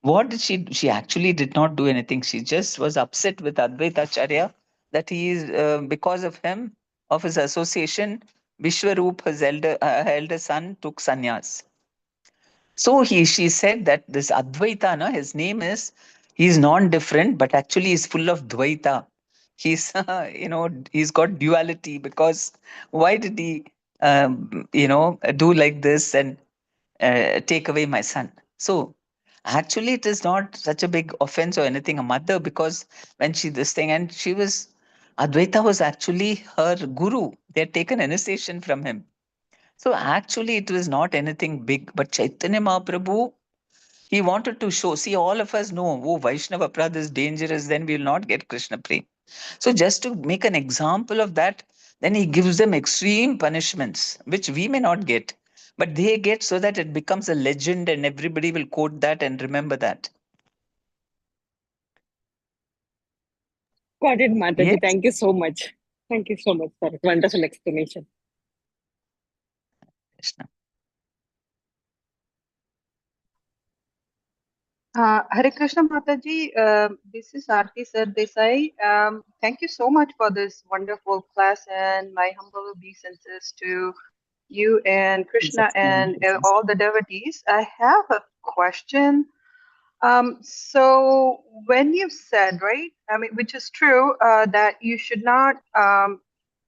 What did she do? She actually did not do anything. She just was upset with Advaita Acharya that he is, because of him, of his association, Vishwaroop, his elder son, took sannyas. So she said that this Advaita, no, his name is, he's non-different, but actually he's full of Dvaita. He's, he's got duality, because why did he, do like this and take away my son? So actually, it is not such a big offense or anything. A mother, because when she this thing, and she was, Advaita was actually her guru. They had taken initiation from him. So actually, it was not anything big. But Chaitanya Mahaprabhu, he wanted to show, see, all of us know, oh, Vaishnava Aparadha is dangerous, then we will not get Krishna Prem. So just to make an example of that, then he gives them extreme punishments, which we may not get, but they get, so that it becomes a legend and everybody will quote that and remember that. Got it, Mataji. Yes, Thank you so much. Thank you so much for a wonderful explanation. Krishna. Hare Krishna Mataji, this is Aarti Sir Desai. Thank you so much for this wonderful class, and my humble obeisances to you and Krishna and all the devotees. I have a question. So when you said, right, I mean, which is true, that you should not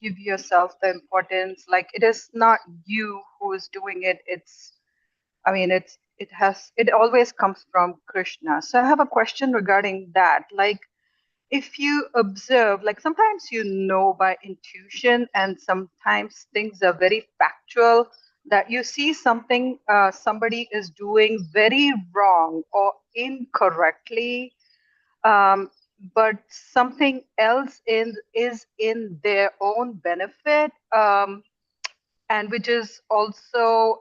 give yourself the importance, like it is not you who is doing it. It's, I mean, it always comes from Krishna. So I have a question regarding that. Like, if you observe, like sometimes you know by intuition, and sometimes things are very factual, that you see something somebody is doing very wrong or incorrectly, um, but something else is in their own benefit, and which is also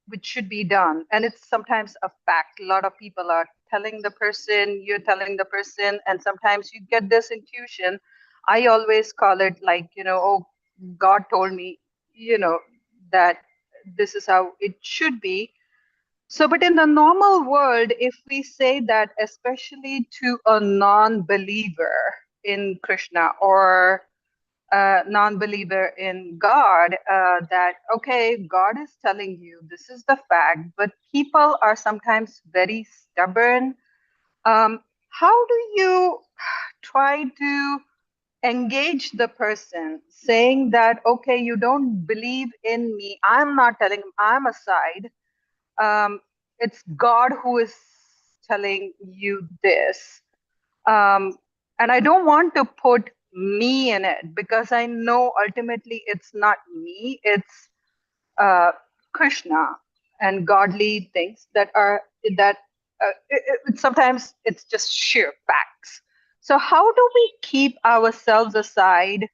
which should be done, and it's sometimes a fact. A lot of people are telling the person, you're telling the person, and sometimes you get this intuition. I always call it like, oh, God told me, that this is how it should be. So, but in the normal world, if we say that, especially to a non-believer in Krishna, or non-believer in God, that, okay, God is telling you this is the fact, but people are sometimes very stubborn. How do you try to engage the person, saying that, okay, you don't believe in me, I'm not telling him, I'm aside, it's God who is telling you this. And I don't want to put me in it, because I know ultimately it's not me, it's Krishna and godly things that are that sometimes it's just sheer facts. So how do we keep ourselves aside,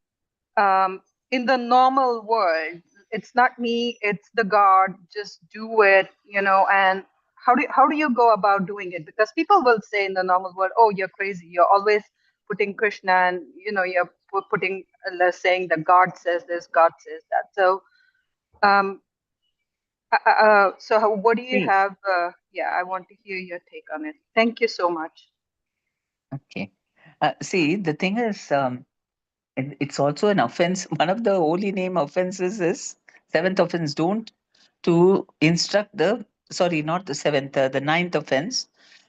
um, in the normal world? It's not me, it's the God, just do it, and how do you go about doing it? Because people will say in the normal world, oh, you're crazy, you're always putting Krishna, and you're putting saying that God says this, God says that. So what do you See, have? Yeah, I want to hear your take on it. Thank you so much. okay. See, the thing is, it's also an offense. One of the holy name offenses is seventh offense. Don't to instruct the sorry, not the seventh, the ninth offense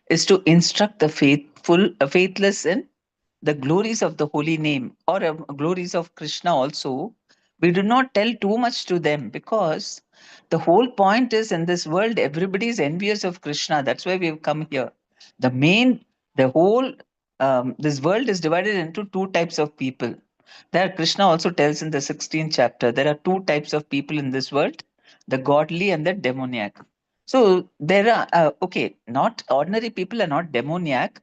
is to instruct the faithless in the glories of the holy name, or glories of Krishna also. We do not tell too much to them, because the whole point is, in this world, everybody is envious of Krishna. That's why we've come here. The main, the whole, this world is divided into two types of people. There, Krishna also tells in the 16th chapter, there are two types of people in this world, the godly and the demoniac. So there are, okay, not ordinary people are not demoniac,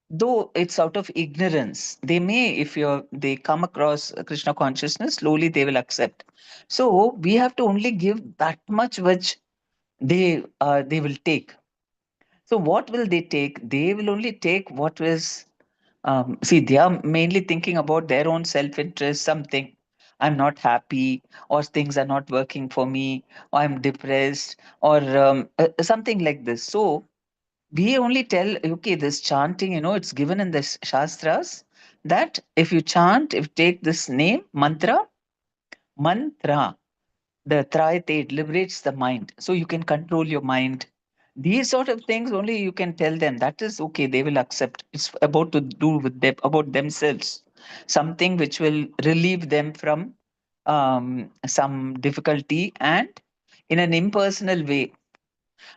though it's out of ignorance. They may, if they come across Krishna consciousness, slowly they will accept. So we have to only give that much which they will take. So what will they take? They will only take what is, see, they are mainly thinking about their own self-interest, something. I'm not happy, or things are not working for me, or I'm depressed, or something like this. So we only tell, okay, this chanting, it's given in the Shastras, that if you chant, if you take this name, mantra, the Trayate, it liberates the mind. So you can control your mind. These sort of things only you can tell them. That is okay, they will accept. It's about to do with them, about themselves. Something which will relieve them from some difficulty, and in an impersonal way.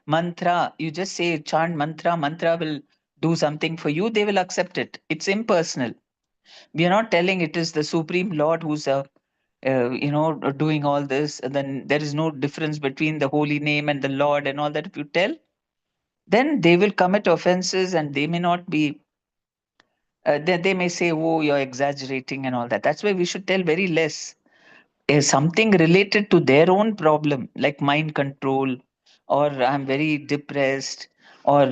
Mantra, you just say, chant mantra will do something for you, they will accept it. It's impersonal. We are not telling it is the Supreme Lord who's doing all this, and then there is no difference between the holy name and the Lord and all that. If you tell, then they will commit offenses, and they may not be, they may say, oh, you're exaggerating and all that. That's why we should tell very less. Something related to their own problem, like mind control, or I'm very depressed, or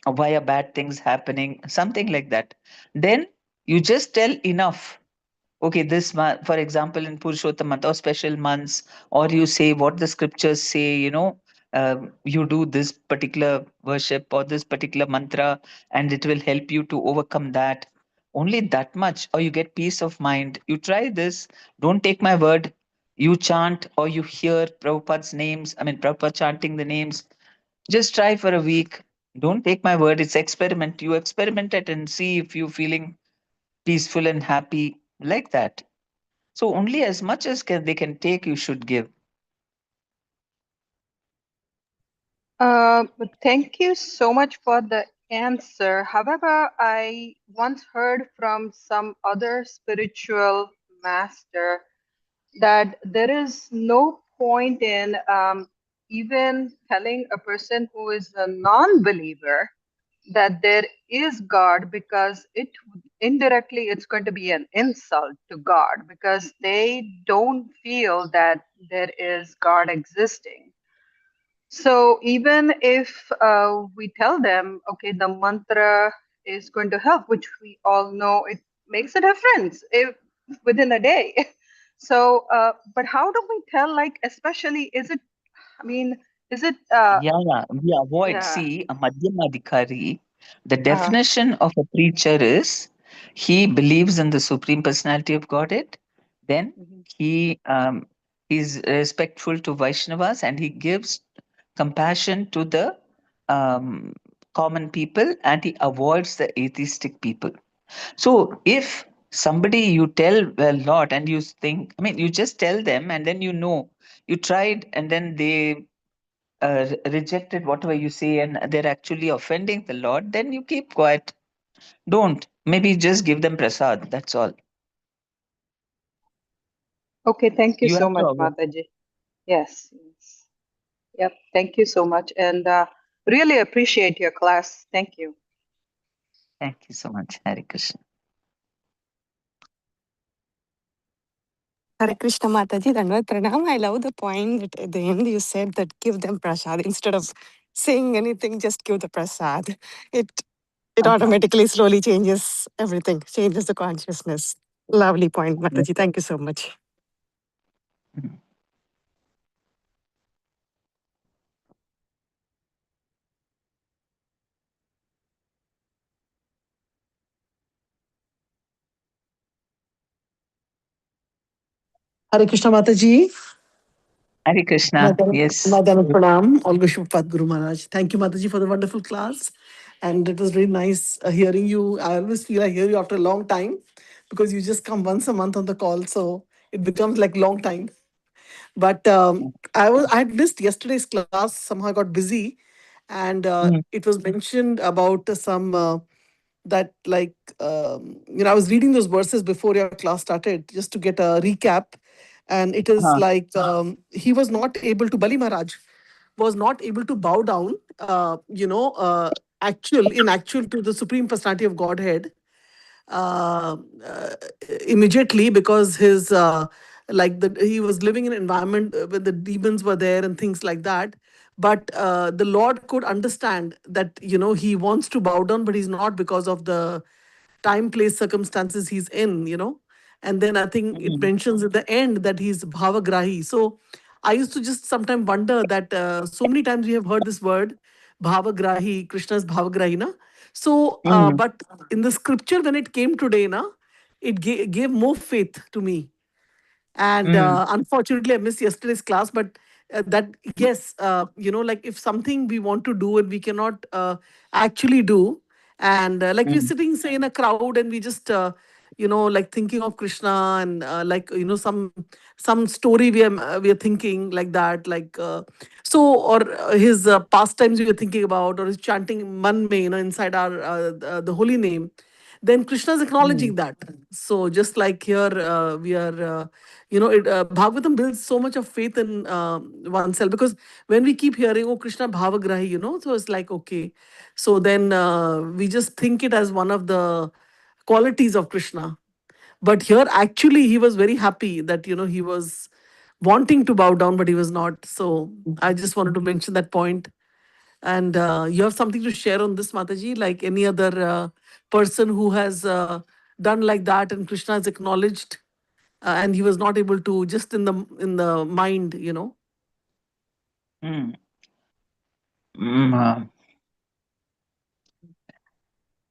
why are bad things happening, something like that. Then you just tell enough. Okay, this month, for example, in Purushottam month or special months, or you say what the scriptures say, you do this particular worship or this particular mantra, and it will help you to overcome that. Only that much, or you get peace of mind. You try this, don't take my word. You chant or you hear Prabhupada's names, Prabhupada chanting the names. Just try for a week. Don't take my word, it's experiment. You experiment it and see if you're feeling peaceful and happy, like that. So only as much as they can take, you should give. Thank you so much for the answer. However, I once heard from some other spiritual master that there is no point in even telling a person who is a non-believer that there is God, because it indirectly it's going to be an insult to God, because they don't feel that there is God existing. So even if we tell them, okay, the mantra is going to help, which we all know it makes a difference if, within a day. So, but how do we tell, like, especially, is it, I mean, is it, Yeah, we avoid. yeah, See, a Madhyamadhikari, the uh, definition of a preacher is he believes in the Supreme Personality of Godhead, then mhm. he is respectful to Vaishnavas and he gives compassion to the um, common people and he avoids the atheistic people. So if somebody you tell a lot and you think, I mean, you just tell them and then you tried and then they rejected whatever you say and they're actually offending the Lord, then you keep quiet. Don't. Maybe just give them prasad. That's all. Okay, thank you You so have to much, avoid. Mataji. Yes, yes. Yep, thank you so much. And really appreciate your class. Thank you. Thank you so much, Hare Krishna. Hare Krishna Mataji, Dandavat Pranam. I love the point that at the end you said that give them prasad. Instead of saying anything, just give the prasad. It Uh-huh. automatically slowly changes everything, changes the consciousness. Lovely point, Yes. Mataji. Thank you so much. Mhm. Hare Krishna Mataji. Hare Krishna. Madam Yes. Madam Pranam, all Guru Guru Maharaj. Thank you, Mataji, for the wonderful class. And it was really nice hearing you. I always feel I hear you after a long time because you just come once a month on the call. So it becomes like long time. But I had missed yesterday's class. Somehow I got busy, and Mm. it was mentioned about some that like I was reading those verses before your class started just to get a recap, and it is Uh-huh. like he was not able to Bali Maharaj was not able to bow down, actual to the Supreme Personality of Godhead uh, uh, immediately because his he was living in an environment where the demons were there and things like that, but the Lord could understand that he wants to bow down but he's not because of the time place circumstances he's in. And then I think it Mm. mentions at the end that he's bhavagrahi. So I used to just sometimes wonder that so many times we have heard this word bhavagrahi, Krishna's bhavagrahi, na? So, Mm. but in the scripture, when it came today, na, it gave more faith to me. And Mm. unfortunately, I missed yesterday's class, but that, yes, like if something we want to do and we cannot actually do, and like we're Mm. sitting, say, in a crowd and we just, like thinking of Krishna and like, some story we are thinking like that, like, or his pastimes we are thinking about, or his chanting man mein, inside our the holy name, then Krishna is Mm. acknowledging that. So just like here, we are, Bhagavatam builds so much of faith in oneself because when we keep hearing, oh, Krishna Bhavagrahi, so it's like, okay. So then we just think it as one of the qualities of Krishna. But here, actually, he was very happy that, he was wanting to bow down, but he was not. So I just wanted to mention that point. And you have something to share on this, Mataji, like any other person who has done like that, and Krishna has acknowledged, and he was not able to just in the mind. Mm. Mm.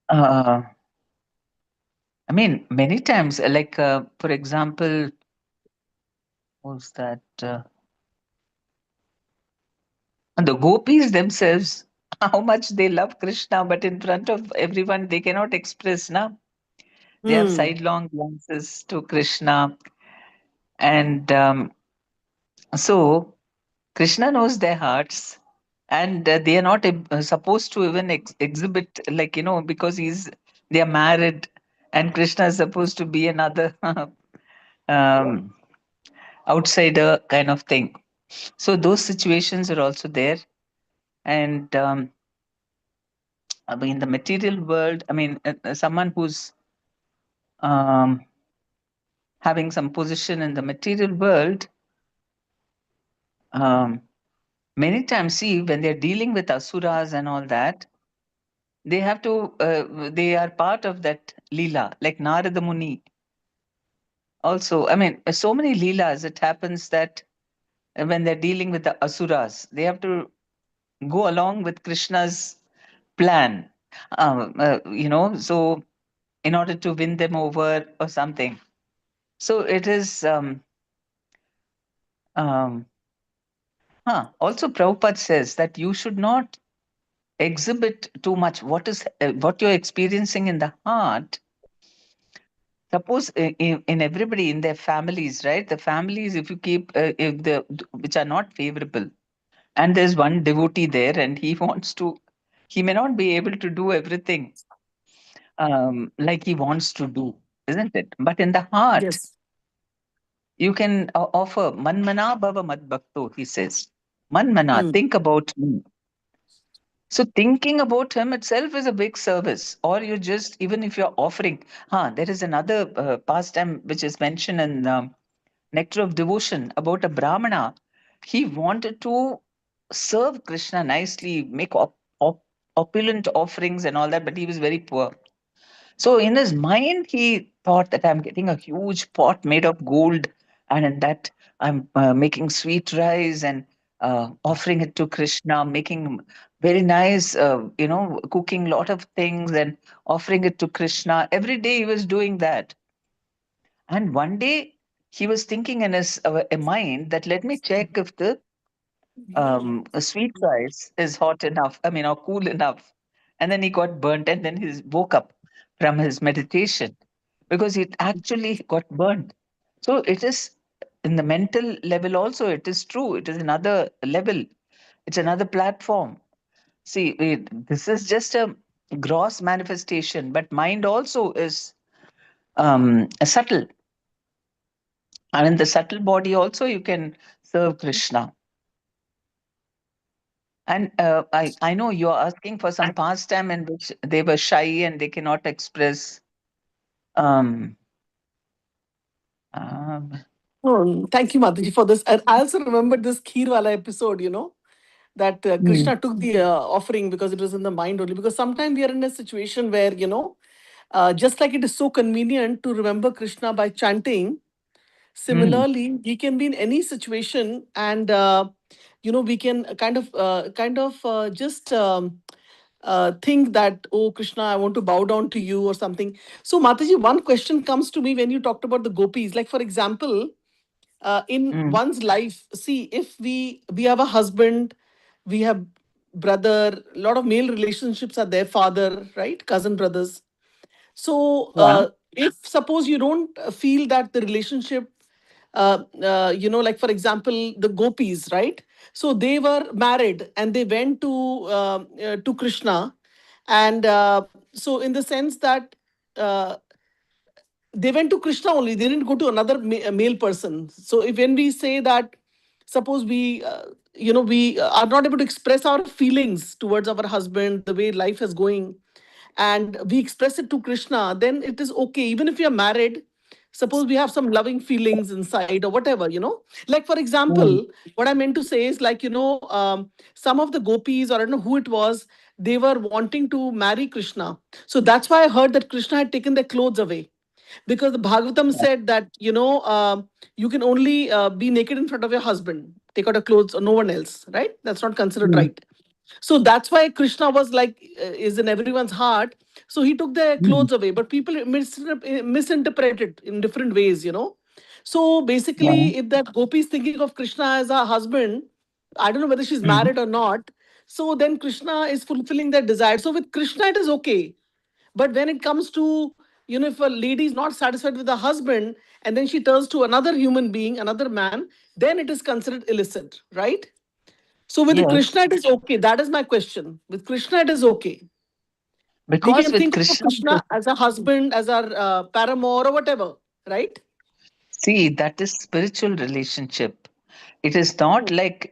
Uh, I mean, many times, like, for example, what's that? And the gopis themselves, how much they love Krishna, but in front of everyone, they cannot express, na? They have Hmm. sidelong glances to Krishna. And so Krishna knows their hearts. and they are not supposed to even exhibit, like, because they are married, and Krishna is supposed to be another um, outsider kind of thing. So those situations are also there. And I mean, the material world, I mean, someone who's um, having some position in the material world, um, many times, see, when they're dealing with asuras and all that, they have to, they are part of that Leela, like Narada Muni. Also, I mean, so many Leelas, it happens that when they're dealing with the asuras, they have to go along with Krishna's plan, so in order to win them over or something. So it is, also Prabhupada says that you should not exhibit too much what you're experiencing in the heart. Suppose in everybody, in their families, right? The families, if you keep, if the which are not favorable, and there's one devotee there, and he may not be able to do everything like he wants to do, isn't it? But in the heart, Yes. you can offer manmana bhava mad bhakto, he says. Manmana, Mm. think about me. So thinking about him itself is a big service. Or you just, even if you're offering, there is another pastime which is mentioned in Nectar of Devotion about a Brahmana. He wanted to serve Krishna nicely, make opulent offerings and all that, but he was very poor. So in his mind, he thought that I'm getting a huge pot made of gold, and in that I'm making sweet rice and offering it to Krishna, making very nice, cooking lot of things and offering it to Krishna. Every day he was doing that. And one day he was thinking in his mind that let me check if the a sweet rice is hot enough, I mean, or cool enough. And then he got burnt, and then he woke up from his meditation because it actually got burnt. So it is in the mental level also, it is true. It is another level, it's another platform. See, this is just a gross manifestation, but mind also is subtle. And in the subtle body also, you can serve Krishna. And I know you're asking for some pastime in which they were shy and they cannot express. Um, um, Oh, thank you, Mataji, for this. And I also remember this Kheer Wala episode, that mm, Krishna took the offering because it was in the mind only. Because sometimes we are in a situation where, just like it is so convenient to remember Krishna by chanting, mm, similarly, we can be in any situation and, we can kind of just think that, oh, Krishna, I want to bow down to you or something. So, Mataji, one question comes to me when you talked about the gopis. Like, for example, in mm, one's life, see, if we have a husband, we have brother, a lot of male relationships are there, father, right, cousin, brothers. So yeah. if suppose you don't feel that the relationship, like for example the gopis, right, so they were married and they went to Krishna, and so in the sense that uh, they went to Krishna only. They didn't go to another male person. So if when we say that, suppose we are not able to express our feelings towards our husband, the way life is going, and we express it to Krishna, then it is okay. Even if we are married, suppose we have some loving feelings inside or whatever. Like for Mm, example, what I meant to say is like, some of the gopis, or I don't know who it was, they were wanting to marry Krishna. So that's why I heard that Krishna had taken their clothes away, because the Bhagavatam yeah. said that you can only be naked in front of your husband, take out your clothes, or no one else, right? That's not considered Mm, right. So that's why Krishna was like, is in everyone's heart. So he took their mm, clothes away, but people misinterpret it in different ways. So yeah. basically, if that gopi is thinking of Krishna as a husband, I don't know whether she's Mm, married or not. So then Krishna is fulfilling their desire. So with Krishna, it is okay. But when it comes to, if a lady is not satisfied with her husband and then she turns to another human being, another man, then it is considered illicit, right? So with Yes. Krishna, it is okay. That is my question. With Krishna, it is okay. We Because can with think of Krishna, Krishna as a husband, as our paramour or whatever, right? see, that is spiritual relationship. It is not like,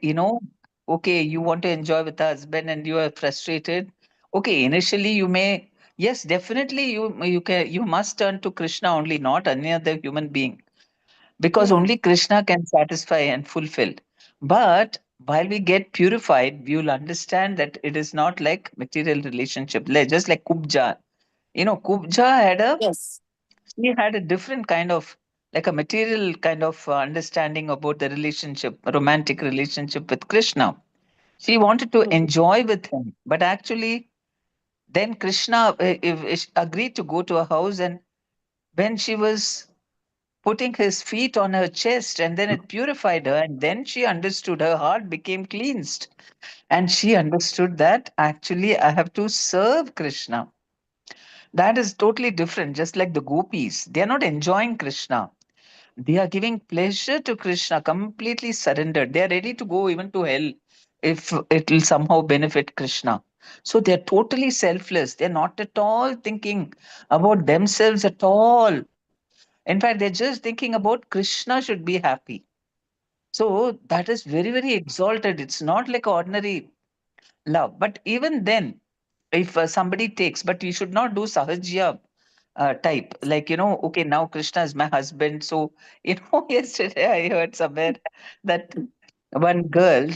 okay, you want to enjoy with the husband and you are frustrated. Okay, initially you may, yes, definitely you must turn to Krishna only, not any other human being, because Hmm. only Krishna can satisfy and fulfill. But while we get purified, we will understand that it is not like material relationship, just like Kubja. Kubja Yes. she had a different kind of, like a material kind of understanding about the relationship, romantic relationship with Krishna. She wanted to Hmm. enjoy with him, but actually, then Krishna agreed to go to her house, and when she was putting his feet on her chest, and then it purified her, and then she understood, her heart became cleansed, and she understood that actually I have to serve Krishna. That is totally different. Just like the gopis, they are not enjoying Krishna, they are giving pleasure to Krishna, completely surrendered. They are ready to go even to hell if it will somehow benefit Krishna. So they are totally selfless. They're not at all thinking about themselves at all. In fact, they're just thinking about Krishna should be happy. So that is very, very exalted. It's not like ordinary love. But even then, if somebody takes, but you should not do sahajya type, like, okay, now Krishna is my husband. So, yesterday I heard somewhere that one girl,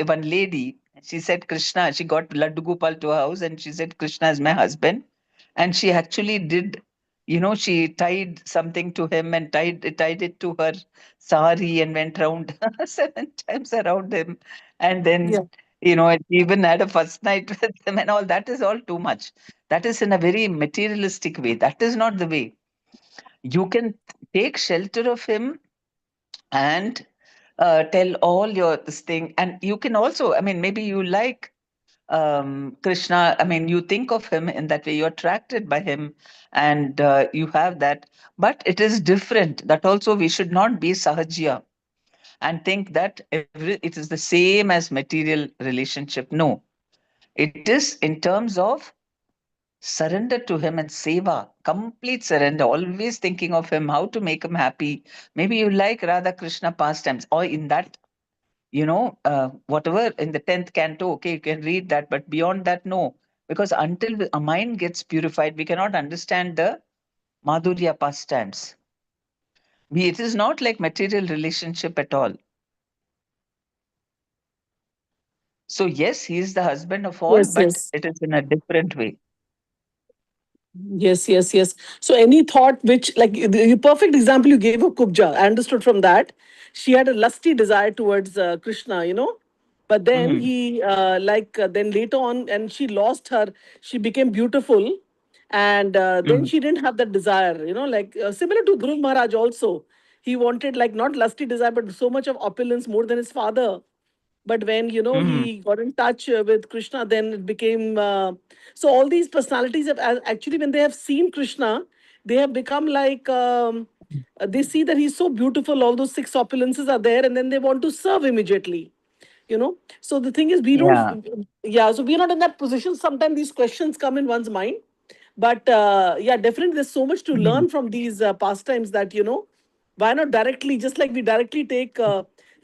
one lady, she said Krishna, she got Laddu Gopal to her house and she said, Krishna is my husband. And she actually did, she tied something to him and tied it to her sari and went round 7 times around him. And Yeah. then, and even had a first night with him and all. That is all too much. That is in a very materialistic way. That is not the way. You can take shelter of him and tell all your this thing. And you can also, I mean, maybe you like Krishna. I mean, you think of him in that way. You're attracted by him, and you have that. But it is different. That also we should not be sahajya and think that it is the same as material relationship. No, it is in terms of surrender to him and seva, complete surrender, always thinking of him, how to make him happy. Maybe you like Radha Krishna pastimes, or in that, whatever in the 10th canto, okay, you can read that, but beyond that, no. Because until our mind gets purified, we cannot understand the Madhurya pastimes. It is not like material relationship at all. So, yes, he is the husband of all, Yes, but yes. it is in a different way. Yes, yes, yes. So any thought which, like the perfect example you gave of Kubja, I understood from that. She had a lusty desire towards Krishna, but then Mhm, he, then later on, and she lost her, she became beautiful. And then mhm, she didn't have that desire, like similar to Dhruv Maharaj also. He wanted like not lusty desire, but so much of opulence more than his father. But when mhm. he got in touch with Krishna, then it became so all these personalities have actually, when they have seen Krishna, they have become like they see that he's so beautiful, all those six opulences are there, and then they want to serve immediately. So the thing is, we don't, Yeah. yeah, so we're not in that position. Sometimes these questions come in one's mind, but yeah, definitely there's so much to Mhm, learn from these pastimes that why not directly, just like we directly take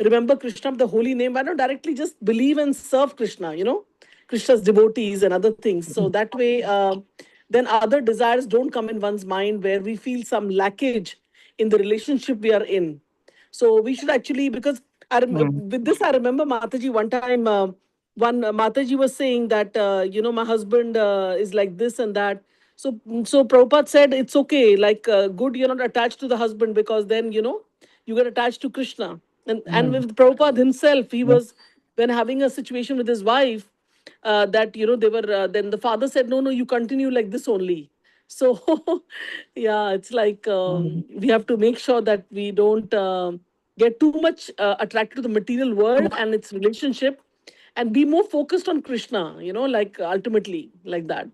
remember Krishna, the holy name, why not directly just believe and serve Krishna, Krishna's devotees and other things. So that way then other desires don't come in one's mind where we feel some lackage in the relationship we are in. So we should actually, because mhm, with this, I remember Mataji one time, one Mataji was saying that, my husband is like this and that. So Prabhupada said, it's okay, like good, you're not attached to the husband because then, you get attached to Krishna. And mhm. with Prabhupada himself, he Yeah. was, when having a situation with his wife, that, they were, then the father said, no, no, you continue like this only. So, yeah, it's like Mhm. we have to make sure that we don't get too much attracted to the material world and its relationship, and be more focused on Krishna, like ultimately, like that.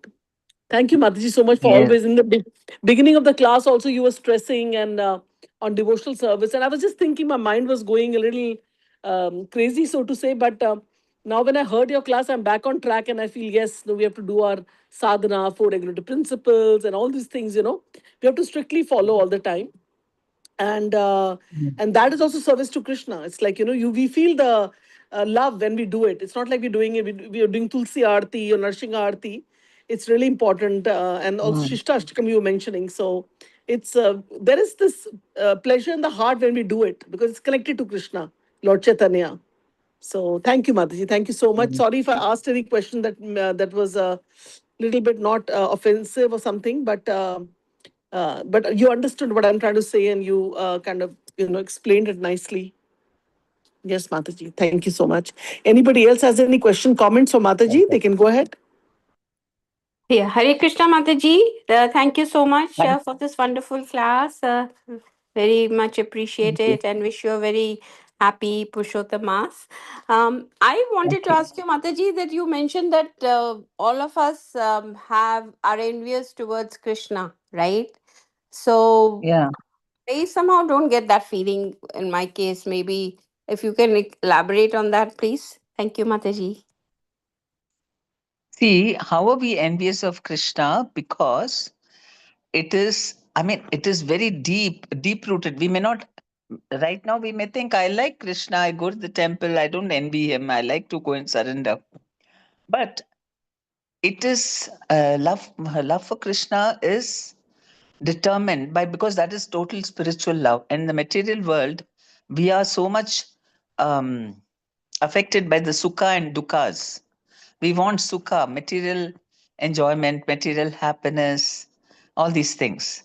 Thank you, Mataji, so much for Yes. always. In the beginning of the class, also, you were stressing and on devotional service. And I was just thinking my mind was going a little crazy, so to say. But now when I heard your class, I'm back on track and I feel, yes, no, we have to do our sadhana, 4 regulative principles and all these things, we have to strictly follow all the time. And that is also service to Krishna. It's like, we feel the love when we do it. It's not like we're doing it, we are doing Tulsi Aarti or Narsinga Aarti. It's really important. And also Shishta Ashtakam you were mentioning. So it's there is this pleasure in the heart when we do it because it's connected to Krishna, Lord Chaitanya. So thank you, Mataji. Thank you so much. Sorry if I asked any question that was a little bit not offensive or something, but you understood what I'm trying to say and you kind of explained it nicely. Yes, Mataji. Thank you so much. Anybody else has any question, comments for Mataji? They can go ahead. Yeah, Hare Krishna Mataji. Thank you so much for this wonderful class. Very much appreciate it and wish you a very happy Purushottam. I wanted to ask you, Mataji, that you mentioned that all of us are envious towards Krishna, right? So Yeah. I somehow don't get that feeling in my case. Maybe if you can elaborate on that, please. Thank you, Mataji. See, how are we envious of Krishna? Because it is very deep rooted. We may not, right now, we may think, I like Krishna, I go to the temple, I don't envy him, I like to go and surrender. But it is love for Krishna is determined by, because that is total spiritual love. And in the material world, we are so much affected by the sukha and dukkhas. We want sukha, material enjoyment, material happiness, all these things.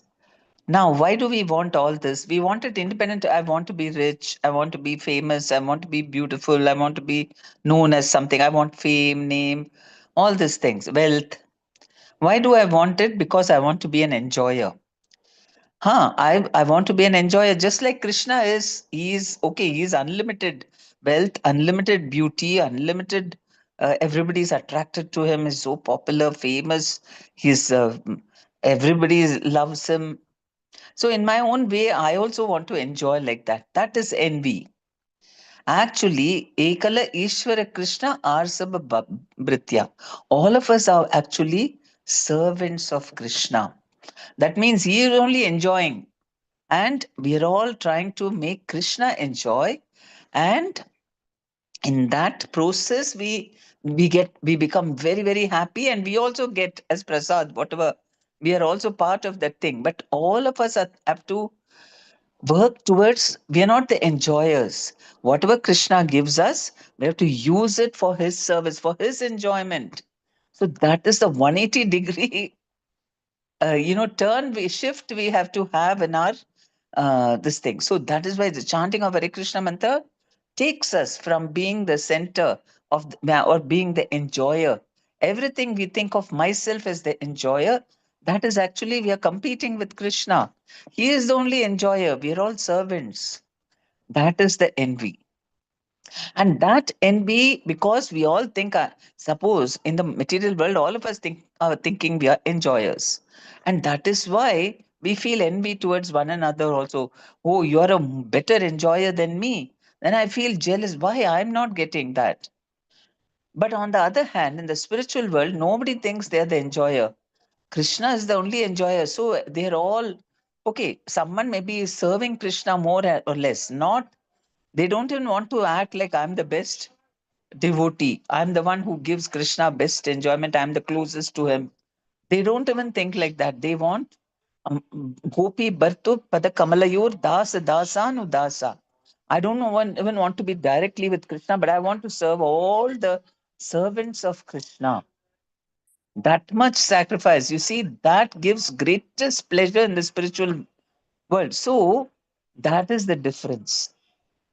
Now, why do we want all this? We want it independent. I want to be rich. I want to be famous. I want to be beautiful. I want to be known as something. I want fame, name, all these things, wealth. Why do I want it? Because I want to be an enjoyer. I want to be an enjoyer, just like Krishna is. He's okay. He's unlimited wealth, unlimited beauty, unlimited. Everybody's attracted to him. He's so popular, famous. He's everybody loves him. So in my own way, I also want to enjoy like that. That is envy. Actually, Ekala Ishvara Krishna Arsabha Britya. All of us are actually servants of Krishna. That means he is only enjoying. And we are all trying to make Krishna enjoy. And in that process, we become very, very happy. And we also get as prasad, whatever. We are also part of that thing. But all of us have to work towards, we are not the enjoyers. Whatever Krishna gives us, we have to use it for his service, for his enjoyment. So that is the 180 degree shift we have to have in our this thing. So that is why the chanting of Hare Krishna mantra takes us from being the center of or being the enjoyer. Everything we think of myself as the enjoyer, that is actually we are competing with Krishna. He is the only enjoyer. We are all servants. That is the envy. And that envy, because we all think, suppose in the material world, all of us are thinking we are enjoyers. And that is why we feel envy towards one another also. Oh, you are a better enjoyer than me. Then I feel jealous. Why I'm not getting that? But on the other hand, in the spiritual world, nobody thinks they're the enjoyer. Krishna is the only enjoyer. So they're all, okay, someone may be serving Krishna more or less. They don't even want to act like I'm the best devotee. I'm the one who gives Krishna best enjoyment. I'm the closest to him. They don't even think like that. They want Gopi Bhartu Pada Kamalayur Dasa Dasanu Dasa. I don't even want to be directly with Krishna, but I want to serve all the servants of Krishna. That much sacrifice, you see, that gives greatest pleasure in the spiritual world. So that is the difference.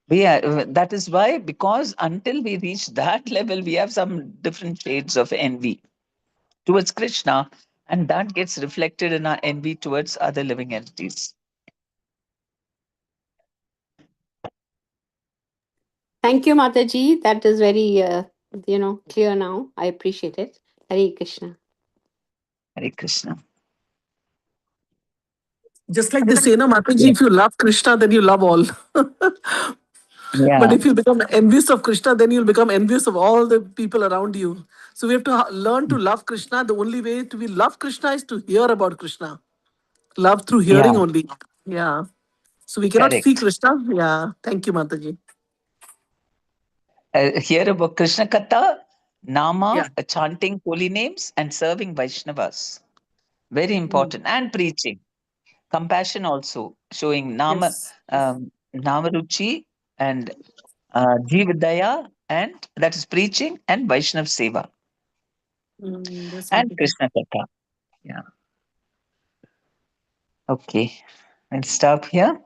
That is why, because until we reach that level, we have some different shades of envy towards Krishna, and that gets reflected in our envy towards other living entities. Thank you, Mataji. That is very, clear now. I appreciate it. Hare Krishna. Hare Krishna. Just like they say, Mataji, if you love Krishna, then you love all. Yeah. But if you become envious of Krishna, then you'll become envious of all the people around you. So we have to learn to love Krishna. The only way to love Krishna is to hear about Krishna. Love through hearing Yeah. only. Yeah. So we cannot see Correct. Krishna. Yeah. Thank you, Mataji. Hear about Krishna Katha, Nama, Yeah. chanting holy names, and serving Vaishnavas. Very important. And preaching. Compassion also, showing Yes. Namaruchi and Jivadaya, and that is preaching and Vaishnav Seva Yes, and Mataji. Krishna Katha. Yeah. Okay. I'll stop here.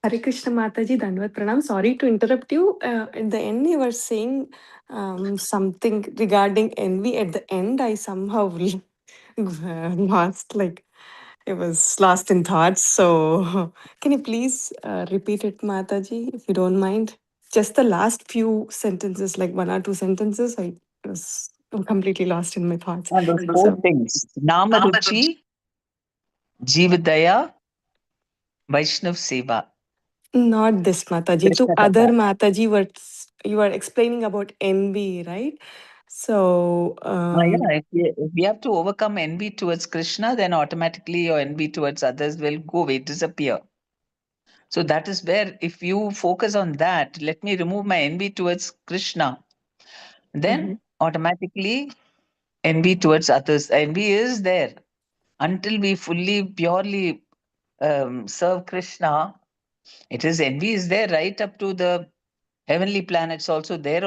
Hare Krishna Mataji, Dandavat Pranam. Sorry to interrupt you. At the end, you were saying something regarding envy. At the end, I somehow lost, like, it was lost in thoughts. So, can you please repeat it, Mataji, if you don't mind? Just the last few sentences, like one or two sentences, I was completely lost in my thoughts. And those four So, things: Namaruchi, Jivadaya, Vaishnav Seva, not this Mataji. To Krishna other Katha. Mataji, what you are explaining about envy, right? So, Yeah, if we have to overcome envy towards Krishna, then automatically your envy towards others will go away, disappear. So that is where, if you focus on that, let me remove my envy towards Krishna, then automatically envy towards others. Envy is there until we fully, purely serve Krishna. It is envy is there right up to the heavenly planets also. There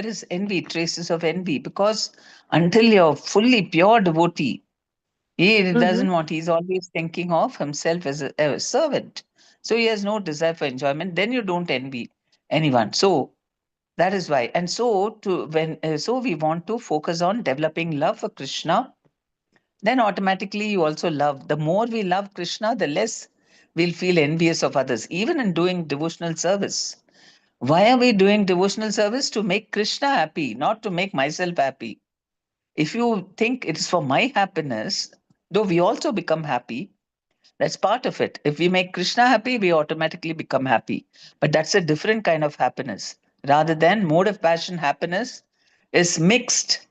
is envy, traces of envy, because until you're fully pure devotee, he doesn't want, he's always thinking of himself as a servant. So he has no desire for enjoyment. Then you don't envy anyone. So that is why. And so so we want to focus on developing love for Krishna. Then automatically you also love. The more we love Krishna, the less we'll feel envious of others, even in doing devotional service. Why are we doing devotional service? To make Krishna happy, not to make myself happy. If you think it is for my happiness, though we also become happy, that's part of it. If we make Krishna happy, we automatically become happy. But that's a different kind of happiness. Rather than mode of passion happiness is mixed.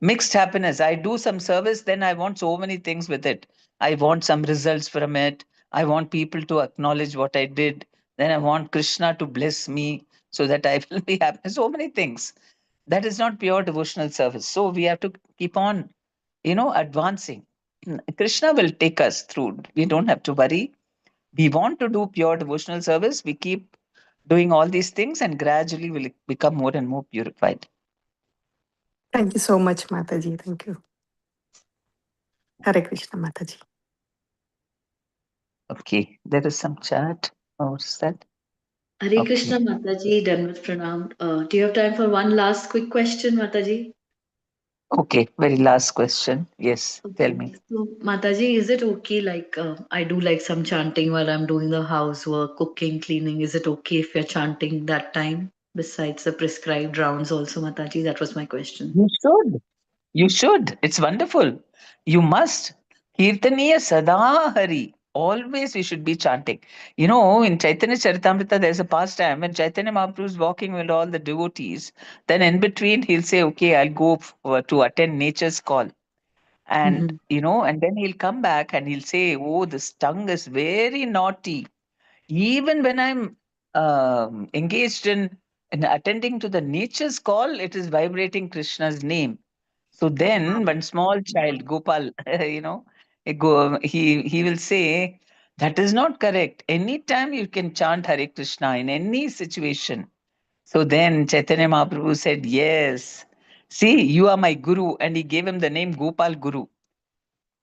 Mixed happiness. I do some service, then I want so many things with it. I want some results from it. I want people to acknowledge what I did. Then I want Krishna to bless me so that I will be happy. So many things. That is not pure devotional service. So we have to keep on, advancing. Krishna will take us through. We don't have to worry. We want to do pure devotional service. We keep doing all these things and gradually will become more and more purified. thank you so much, Mataji. Thank you. Hare Krishna Mataji. Okay, there is some chat. What's that? Hare Okay. Krishna Mataji, Dandavat Pranam. Do you have time for one last quick question, Mataji? Okay, very last question. Yes, tell me. So, Mataji, is it okay? Like, I do like some chanting while I'm doing the housework, cooking, cleaning. Is it okay if you're chanting that time besides the prescribed rounds also, Mataji? That was my question. You should. You should. It's wonderful. You must. Kirtaniya Sada Hari. Always we should be chanting. In Chaitanya Charitamrita, there's a pastime when Chaitanya Mahaprabhu is walking with all the devotees. Then in between, he'll say, okay, I'll go to attend nature's call. And, and then he'll come back and he'll say, oh, this tongue is very naughty. Even when I'm engaged in attending to the nature's call, it is vibrating Krishna's name. So then one small child, Gopal, he will say, that is not correct. Anytime you can chant Hare Krishna in any situation. So then Chaitanya Mahaprabhu said, yes, see, you are my guru. And he gave him the name Gopal Guru.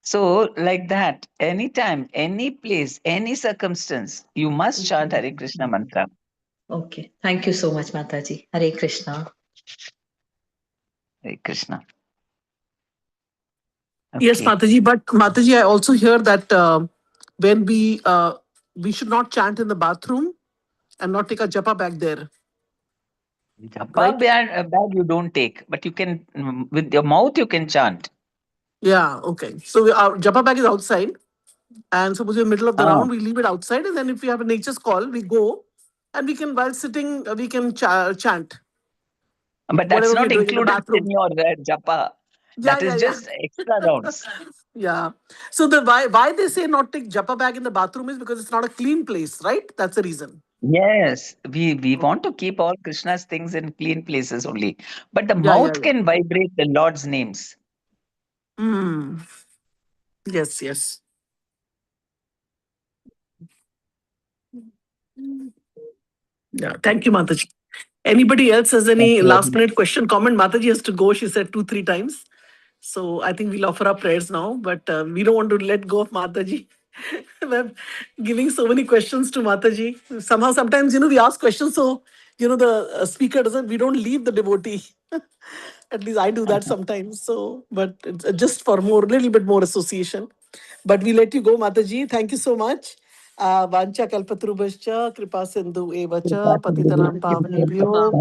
So, like that, anytime, any place, any circumstance, you must chant Hare Krishna mantra. Okay. Thank you so much, Mataji. Hare Krishna. Hare Krishna. Yes, Okay. Mataji. But Mataji, I also hear that when we should not chant in the bathroom and not take a japa bag there. Japa Right? bag you don't take, but you can, with your mouth, you can chant. Yeah. Okay. So our japa bag is outside, and suppose in the middle of the Ah. round we leave it outside, and then if we have a nature's call, we go and we can, while sitting, we can chant. But that's Whatever we're not doing in the included bathroom. in your japa. Yeah, That is yeah, yeah. just extra rounds. Yeah. So the why they say not take japa bag in the bathroom is because it's not a clean place, right? That's the reason. Yes, we want to keep all Krishna's things in clean places only. But the Yeah, yeah, mouth yeah. can vibrate the Lord's names. Mm. Yes, yes. Yeah. Thank you, Mataji. Anybody else has Thank any you very last much. minute question, comment? Mataji has to go. She said 2-3 times. So I think we'll offer our prayers now, but we don't want to let go of Mataji. We're giving so many questions to Mataji. Somehow, sometimes, we ask questions, so, the speaker doesn't, we don't leave the devotee. At least I do that sometimes. So, but it's just for little bit more association. But we let you go, Mataji. Thank you so much. Vancha kalpatrubhascha, kripa sindhu evacha, patitanam pavanebhyo,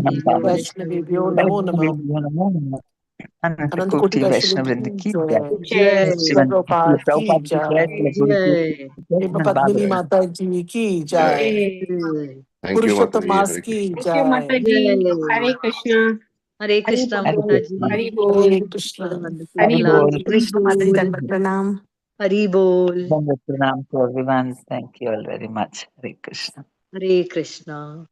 Vaishnavebhyo, namo namo. Anand Koti Anantakoti Vaishnav Vaishnavrind ki ki jai. jai. Srila Shriman Prabhupada ki Prabhupada ki jai, jai. Srila Guruji ki jai, Hema Srimad Padmini Bhagavatam. Mata ji ki Jai. jai. Thank you, Purushottam Mataji. Mas Hare ki Krishna. Thank you, jai. Mataji. Hare Krishna. Hare Hari Krishna Hare Bol. Krishna. Mataji. Hari Hare Bol. For the Krishna. wonderful Hari Hari class. Bol. Bol. Hari Krishna Mataji Bol. Dandavat Pranam. Hari Bol. Dandavat pranam to everyone. Thank you all very much. Hare Krishna. Hare Krishna.